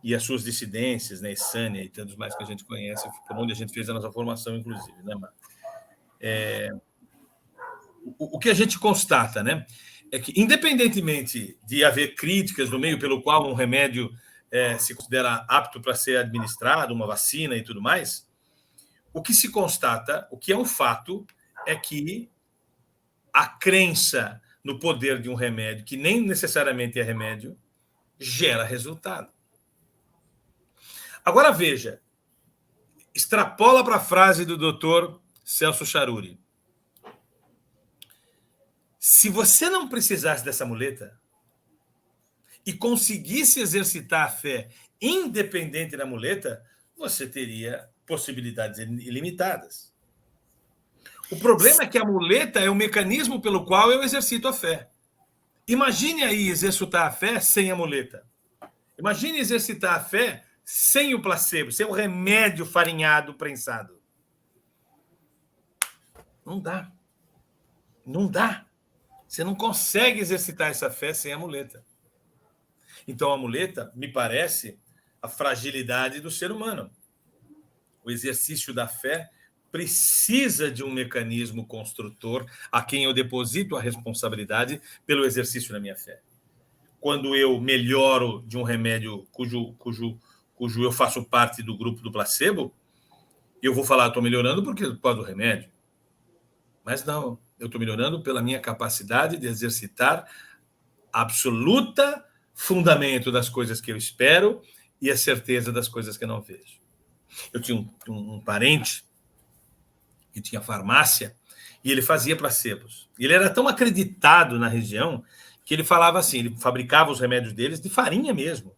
e as suas dissidências, né, Essânia e tantos mais que a gente conhece, por onde a gente fez a nossa formação, inclusive, né, o que a gente constata, né, é que, independentemente de haver críticas no meio pelo qual um remédio se considera apto para ser administrado, uma vacina e tudo mais, o que se constata, o que é um fato, é que a crença no poder de um remédio, que nem necessariamente é remédio, gera resultado. Agora veja, extrapola para a frase do Dr. Celso Charuri. Se você não precisasse dessa muleta e conseguisse exercitar a fé independente da muleta, você teria possibilidades ilimitadas. O problema é que a muleta é o mecanismo pelo qual eu exercito a fé. Imagine aí exercitar a fé sem a muleta. Imagine exercitar a fé sem o placebo, sem o remédio farinhado prensado. Não dá. Não dá. Você não consegue exercitar essa fé sem a muleta. Então, a muleta, me parece, a fragilidade do ser humano. O exercício da fé precisa de um mecanismo construtor a quem eu deposito a responsabilidade pelo exercício da minha fé. Quando eu melhoro de um remédio cujo eu faço parte do grupo do placebo, eu vou falar, estou melhorando porque por causa do remédio. Mas não, eu estou melhorando pela minha capacidade de exercitar absoluta fundamento das coisas que eu espero e a certeza das coisas que eu não vejo. Eu tinha um parente que tinha farmácia e ele fazia placebos. Ele era tão acreditado na região que ele falava assim, ele fabricava os remédios deles de farinha mesmo.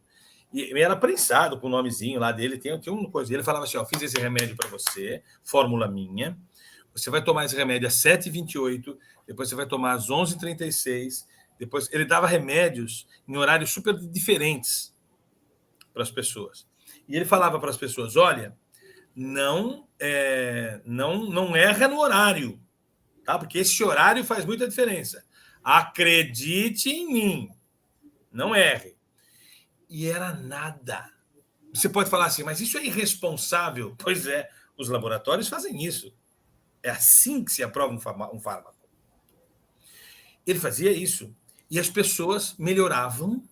E era prensado com o nomezinho lá dele, tinha uma coisa. Ele falava assim, ó, fiz esse remédio para você, fórmula minha, você vai tomar esse remédio às 7h28, depois você vai tomar às 11h36, depois ele dava remédios em horários super diferentes para as pessoas. E ele falava para as pessoas, olha, não erra no horário, tá? Porque esse horário faz muita diferença. Acredite em mim, não erre. E era nada. Você pode falar assim, mas isso é irresponsável. Pois é, os laboratórios fazem isso. É assim que se aprova um fármaco. Ele fazia isso. E as pessoas melhoravam.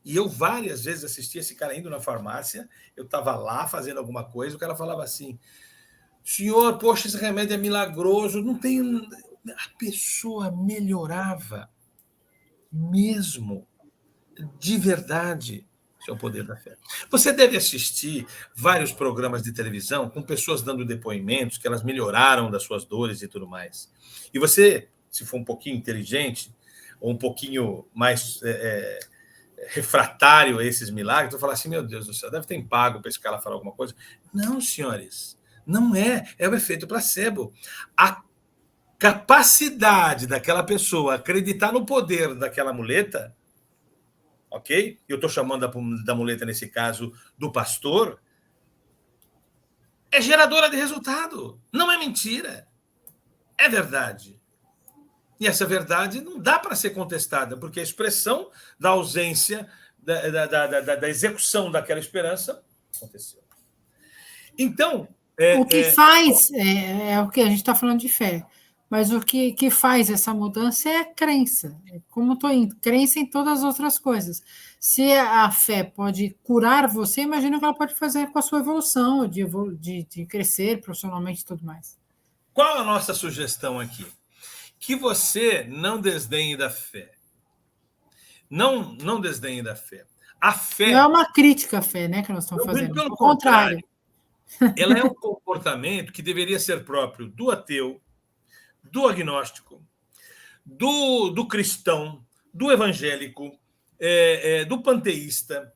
E eu várias vezes assisti esse cara indo na farmácia. Eu estava lá fazendo alguma coisa. O cara falava assim, senhor, poxa, esse remédio é milagroso. Não tem... A pessoa melhorava mesmo. De verdade. Esse é o poder da fé. Você deve assistir vários programas de televisão com pessoas dando depoimentos que elas melhoraram das suas dores e tudo mais. E você, se for um pouquinho inteligente ou um pouquinho mais refratário a esses milagres, vai falar assim, meu Deus do céu, deve ter pago para esse cara falar alguma coisa. Não, senhores, não é. É o efeito placebo. A capacidade daquela pessoa acreditar no poder daquela muleta, ok? Eu estou chamando da muleta, nesse caso, do pastor, é geradora de resultado. Não é mentira. É verdade. E essa verdade não dá para ser contestada, porque a expressão da ausência, da execução daquela esperança aconteceu. Então... o que faz, é o que a gente está falando de fé, mas o que faz essa mudança é a crença. Como estou em crença em todas as outras coisas. Se a fé pode curar você, imagina o que ela pode fazer com a sua evolução, de crescer profissionalmente e tudo mais. Qual a nossa sugestão aqui? Que você não desdenhe da fé. Não desdenhe da fé. A fé... Não é uma crítica à fé, né, que nós estamos fazendo. Pelo contrário. Ela é um comportamento que deveria ser próprio do ateu, do agnóstico, do cristão, do evangélico, do panteísta,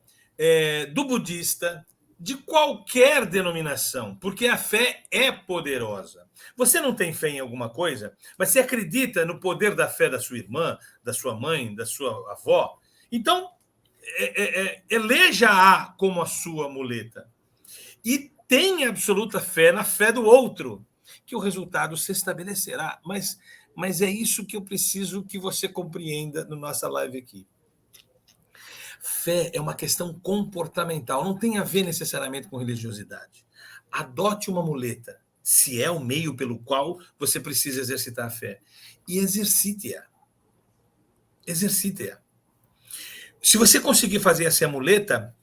do budista, de qualquer denominação, porque a fé é poderosa. Você não tem fé em alguma coisa, mas você acredita no poder da fé da sua irmã, da sua mãe, da sua avó? Então, eleja-a como a sua muleta. E tenha absoluta fé na fé do outro, que o resultado se estabelecerá. Mas é isso que eu preciso que você compreenda na nossa live aqui. Fé é uma questão comportamental, não tem a ver necessariamente com religiosidade. Adote uma muleta, se é o meio pelo qual você precisa exercitar a fé, e exercite-a. Exercite-a. Se você conseguir fazer essa muleta,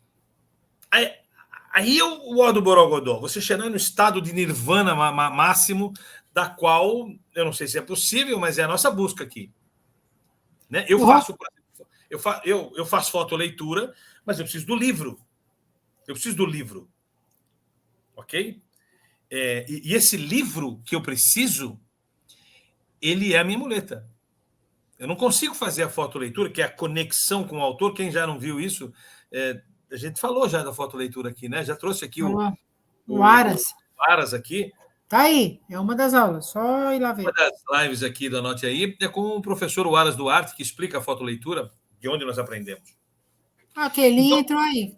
aí é o ó do Borogodó, você chegar no estado de nirvana máximo, da qual, eu não sei se é possível, mas é a nossa busca aqui. Né? Eu faço fotoleitura, mas eu preciso do livro. Eu preciso do livro. Ok? E esse livro que eu preciso, ele é a minha muleta. Eu não consigo fazer a fotoleitura, que é a conexão com o autor. Quem já não viu isso, a gente falou já da fotoleitura aqui, né? Já trouxe aqui o Aras. O Aras aqui. Tá aí, é uma das aulas, só ir lá ver. Uma das lives aqui da Note aí é com o professor Wallace Duarte, que explica a fotoleitura, de onde nós aprendemos. Ah, Kelinha entrou aí.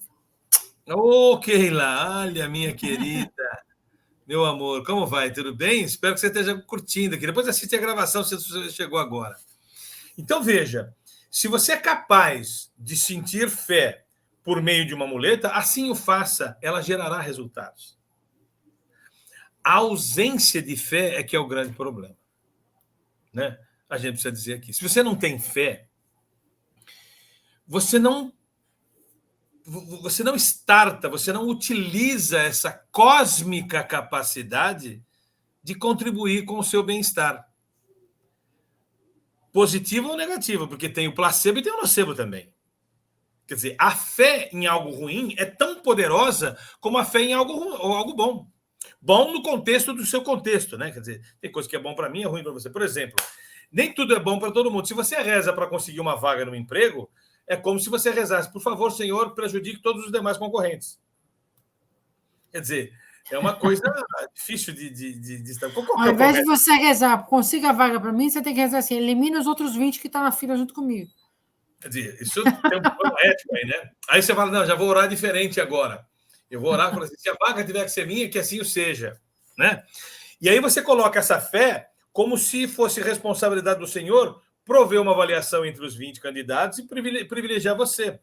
Ô, Keila, olha, minha querida, meu amor, como vai? Tudo bem? Espero que você esteja curtindo aqui. Depois assiste a gravação se você chegou agora. Então, veja, se você é capaz de sentir fé por meio de uma muleta, assim o faça, ela gerará resultados. A ausência de fé é que é o grande problema, né? A gente precisa dizer aqui. Se você não tem fé, você não starta, você não utiliza essa cósmica capacidade de contribuir com o seu bem-estar. Positivo ou negativo, porque tem o placebo e tem o nocebo também. Quer dizer, a fé em algo ruim é tão poderosa como a fé em algo bom. Bom no contexto do seu contexto, né? Quer dizer, tem coisa que é bom para mim, é ruim para você. Por exemplo, nem tudo é bom para todo mundo. Se você reza para conseguir uma vaga no emprego, é como se você rezasse, por favor, Senhor, prejudique todos os demais concorrentes. Quer dizer, é uma coisa difícil de estar. Ao invés de você rezar, consiga a vaga para mim, você tem que rezar assim, elimina os outros 20 que estão na fila junto comigo. Quer dizer, isso tem um problema ético aí, né? Aí você fala, não, já vou orar diferente agora. Eu vou orar e falar assim, se a vaga tiver que ser minha, que assim o seja, né? E aí você coloca essa fé como se fosse responsabilidade do Senhor prover uma avaliação entre os 20 candidatos e privilegiar você.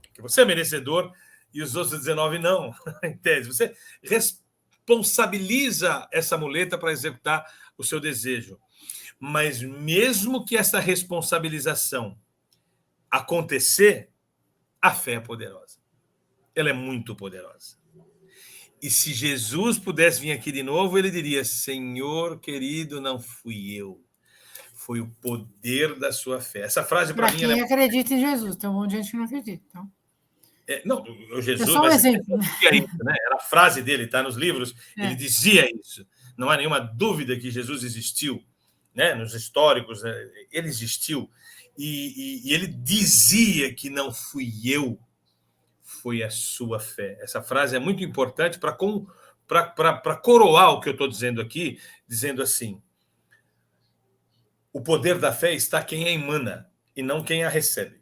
Porque você é merecedor e os outros 19 não, em tese. Você responsabiliza essa muleta para executar o seu desejo. Mas mesmo que essa responsabilização acontecer, a fé é poderosa. Ela é muito poderosa. E se Jesus pudesse vir aqui de novo, ele diria, Senhor querido, não fui eu. Foi o poder da sua fé. Essa frase, para mim... Quem acredita em Jesus. Tem um monte de gente que não acredita. Então... não, o Jesus... É só um exemplo. Isso, né? Era a frase dele, está nos livros. Ele dizia isso. Não há nenhuma dúvida que Jesus existiu. Né? Nos históricos, ele existiu. E ele dizia que não fui eu, foi a sua fé. Essa frase é muito importante para coroar o que eu estou dizendo aqui, dizendo assim, o poder da fé está quem a emana e não quem a recebe.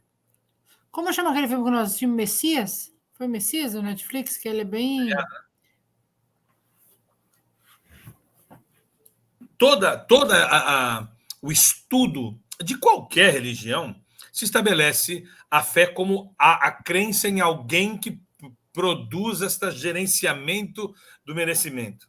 Como chama aquele filme que nós assistimos, Messias? Foi Messias do Netflix, que ele é bem... O estudo de qualquer religião se estabelece a fé como a crença em alguém que produz este gerenciamento do merecimento.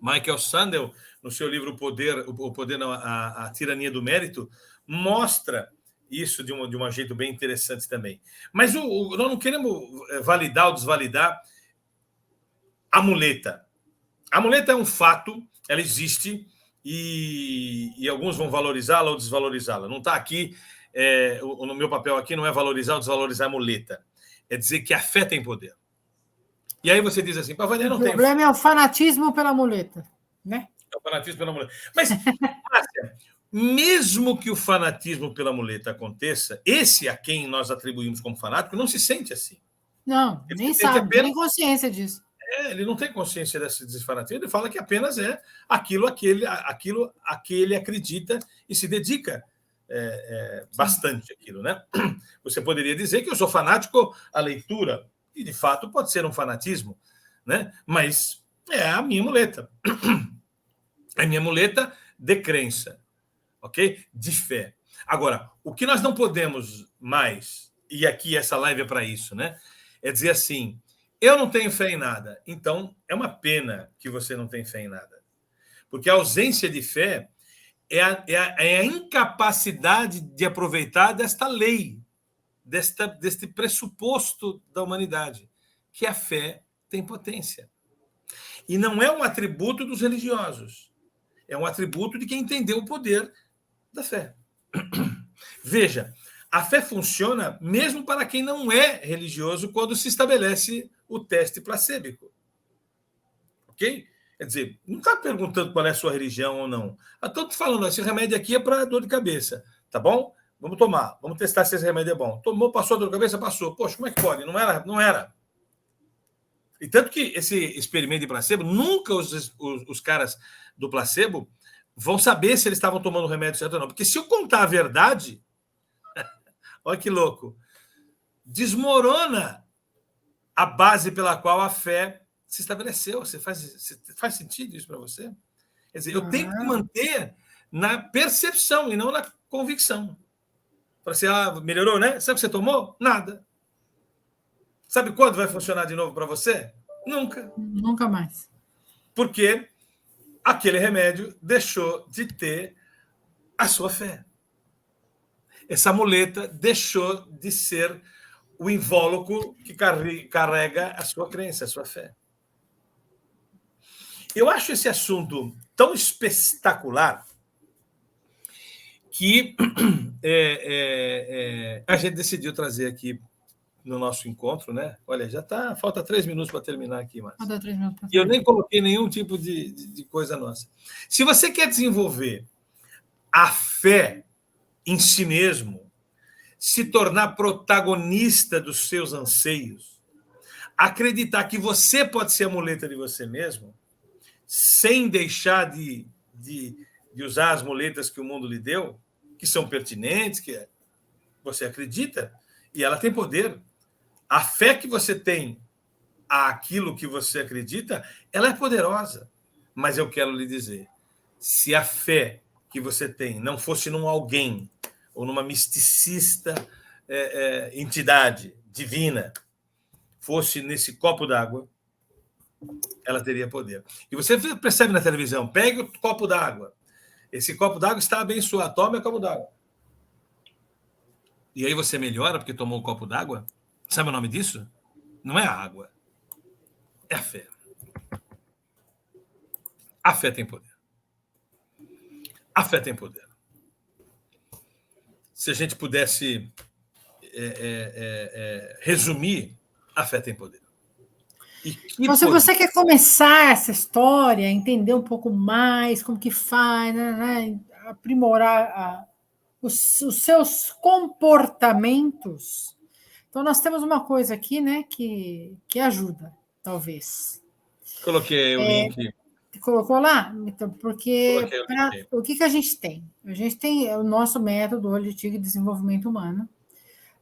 Michael Sandel, no seu livro O Poder não, a Tirania do Mérito, mostra isso de um jeito bem interessante também. Mas nós não queremos validar ou desvalidar a muleta. A muleta é um fato, ela existe, e alguns vão valorizá-la ou desvalorizá-la. Não está aqui, no meu papel aqui não é valorizar ou desvalorizar a muleta, é dizer que a fé tem poder. E aí você diz assim, Pavani, não tem... O problema é o fanatismo pela muleta, né? É o fanatismo pela muleta. Mas, Márcia, mesmo que o fanatismo pela muleta aconteça, esse a quem nós atribuímos como fanático não se sente assim. Não, ele nem sabe, apenas... tem consciência disso. Ele não tem consciência desse fanatismo, ele fala que apenas é aquilo a que ele acredita e se dedica bastante aquilo, né? Você poderia dizer que eu sou fanático à leitura, e de fato pode ser um fanatismo, né? Mas é a minha muleta. É a minha muleta de crença, ok? De fé. Agora, o que nós não podemos mais, e aqui essa live é para isso, né? É dizer assim, eu não tenho fé em nada. Então, é uma pena que você não tem fé em nada. Porque a ausência de fé é a incapacidade de aproveitar desta lei, deste pressuposto da humanidade, que a fé tem potência. E não é um atributo dos religiosos. É um atributo de quem entendeu o poder da fé. Veja, a fé funciona mesmo para quem não é religioso quando se estabelece o teste placêbico. Ok? Quer dizer, não está perguntando qual é a sua religião ou não. Estou te falando, esse remédio aqui é para dor de cabeça, tá bom? Vamos tomar, vamos testar se esse remédio é bom. Tomou, passou a dor de cabeça? Passou. Poxa, como é que pode? Não era. E tanto que esse experimento de placebo, nunca os caras do placebo vão saber se eles estavam tomando o remédio certo ou não. Porque se eu contar a verdade, olha que louco, desmorona a base pela qual a fé se estabeleceu. Faz sentido isso para você? Quer dizer, eu tenho que manter na percepção e não na convicção. Para assim, melhorou, né? Sabe o que você tomou? Nada. Sabe quando vai funcionar de novo para você? Nunca. Nunca mais. Porque aquele remédio deixou de ter a sua fé. Essa muleta deixou de ser o invólucro que carrega a sua crença, a sua fé. Eu acho esse assunto tão espetacular que a gente decidiu trazer aqui no nosso encontro, né? Olha, falta 3 minutos para terminar aqui, Márcio. Falta 3 minutos para terminar. E eu nem coloquei nenhum tipo de coisa nossa. Se você quer desenvolver a fé em si mesmo, se tornar protagonista dos seus anseios, acreditar que você pode ser a muleta de você mesmo, sem deixar de usar as muletas que o mundo lhe deu, que são pertinentes, que você acredita, e ela tem poder. A fé que você tem àquilo que você acredita, ela é poderosa. Mas eu quero lhe dizer, se a fé que você tem não fosse num alguém, ou numa misticista entidade divina, fosse nesse copo d'água, ela teria poder. E você percebe na televisão, pegue o copo d'água. Esse copo d'água está abençoado. Tome o copo d'água. E aí você melhora porque tomou um copo d'água? Sabe o nome disso? Não é a água. É a fé. A fé tem poder. A fé tem poder. Se a gente pudesse resumir, a fé tem poder. Então, se você quer começar essa história, entender um pouco mais como que faz, né, aprimorar os seus comportamentos, então nós temos uma coisa aqui, né, que ajuda, talvez. Coloquei o link. Colocou lá? Então, porque o que a gente tem? A gente tem o nosso método Olho de Tigre de Desenvolvimento Humano,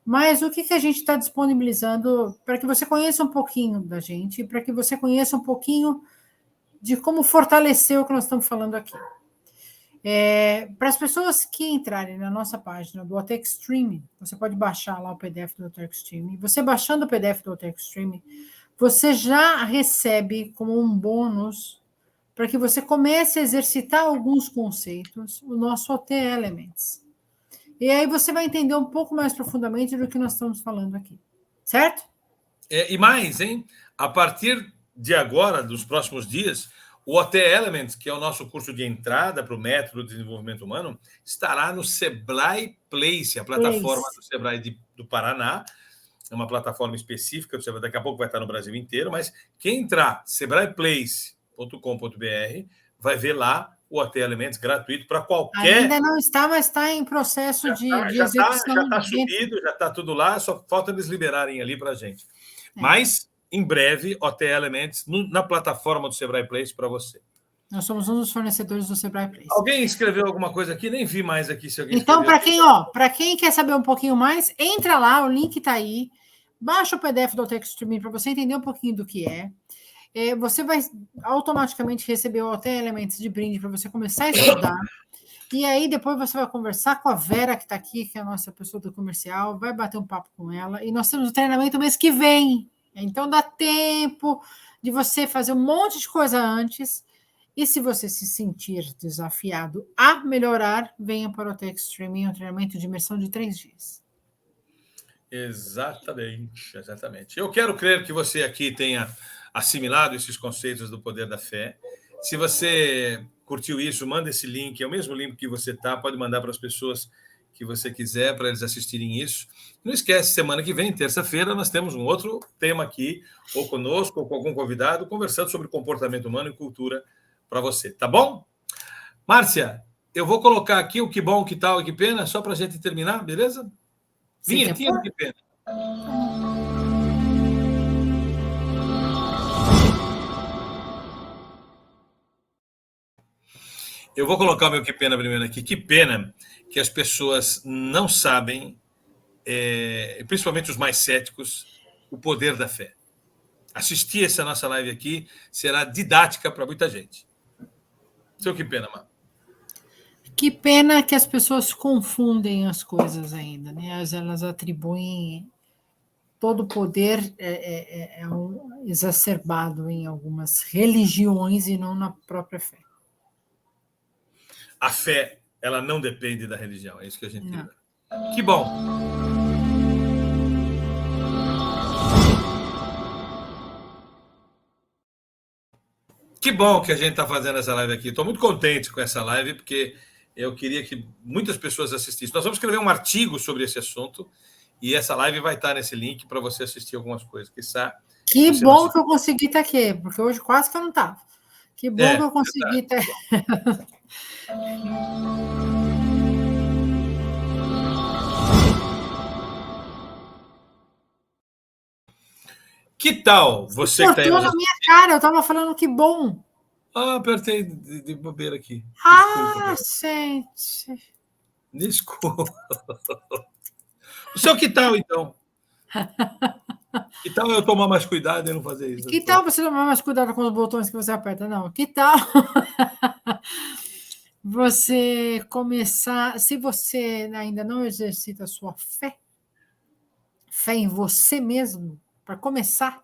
mas o que a gente está disponibilizando para que você conheça um pouquinho da gente, para que você conheça um pouquinho de como fortalecer o que nós estamos falando aqui. Para as pessoas que entrarem na nossa página do OT Extreme, você pode baixar lá o PDF do OT Extreme. Você baixando o PDF do OT Extreme, você já recebe como um bônus para que você comece a exercitar alguns conceitos, o nosso OT Elements. E aí você vai entender um pouco mais profundamente do que nós estamos falando aqui. Certo? E mais, hein? A partir de agora, dos próximos dias, o OT Elements, que é o nosso curso de entrada para o método de desenvolvimento humano, estará no Sebrae Place, a plataforma do Sebrae do Paraná. É uma plataforma específica, daqui a pouco vai estar no Brasil inteiro, mas quem entrar, sebraeplace.com.br, vai ver lá o OT Elements gratuito para qualquer... Ainda não está, mas está em processo de execução. Já está subido, já está tudo lá, só falta eles liberarem ali para a gente. Mas, em breve, OT Elements na plataforma do Sebrae Place para você. Nós somos um dos fornecedores do Sebrae Place. Alguém escreveu alguma coisa aqui? Nem vi mais aqui. Se alguém então, para quem quer saber um pouquinho mais, entra lá, o link está aí, baixa o PDF do OT Extreme para você entender um pouquinho do que é. Você vai automaticamente receber o OT Elements de brinde para você começar a estudar. E aí, depois você vai conversar com a Vera, que está aqui, que é a nossa pessoa do comercial, vai bater um papo com ela. E nós temos o treinamento mês que vem. Então, dá tempo de você fazer um monte de coisa antes. E se você se sentir desafiado a melhorar, venha para o OT Extreme, um treinamento de imersão de 3 dias. Exatamente, exatamente. Eu quero crer que você aqui tenha assimilado esses conceitos do poder da fé. Se você curtiu isso, manda esse link, é o mesmo link que você está, pode mandar para as pessoas que você quiser, para eles assistirem isso. Não esquece, semana que vem, terça-feira, nós temos um outro tema aqui, ou conosco, ou com algum convidado, conversando sobre comportamento humano e cultura para você, tá bom? Márcia, eu vou colocar aqui o que bom, que tal e que pena, só para a gente terminar, beleza? Vinhetinha do que pena. Eu vou colocar o meu que pena primeiro aqui. Que pena que as pessoas não sabem, principalmente os mais céticos, o poder da fé. Assistir essa nossa live aqui será didática para muita gente. Seu que pena, Mar. Que pena que as pessoas confundem as coisas ainda, né? Elas atribuem todo o poder exacerbado em algumas religiões e não na própria fé. A fé, ela não depende da religião, é isso que a gente Não. diz. Que bom. Que bom que a gente está fazendo essa live aqui. Estou muito contente com essa live, porque eu queria que muitas pessoas assistissem. Nós vamos escrever um artigo sobre esse assunto e essa live vai estar nesse link para você assistir algumas coisas. Que bom que eu consegui estar aqui, porque hoje quase que eu não estava. Que bom que eu consegui estar. Que tal você que está aí? Na minha cara, eu estava falando que bom. Apertei de bobeira aqui. Desculpa, gente. Desculpa. O seu que tal, então? Que tal eu tomar mais cuidado e não fazer isso? Que tal você tomar mais cuidado com os botões que você aperta? Não, que tal você começar, se você ainda não exercita a sua fé em você mesmo, para começar,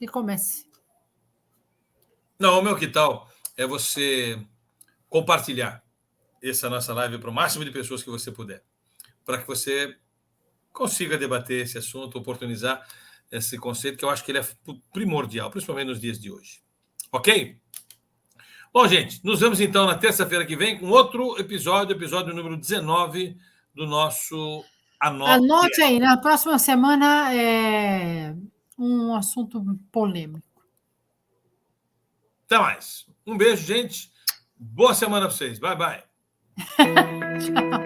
e comece. Não, o meu que tal é você compartilhar essa nossa live para o máximo de pessoas que você puder, para que você consiga debater esse assunto, oportunizar esse conceito, que eu acho que ele é primordial, principalmente nos dias de hoje. Ok? Bom, gente, nos vemos então na terça-feira que vem com outro episódio número 19 do nosso Anote aí, na próxima semana é um assunto polêmico. Até mais. Um beijo, gente. Boa semana para vocês. Bye, bye. Tchau.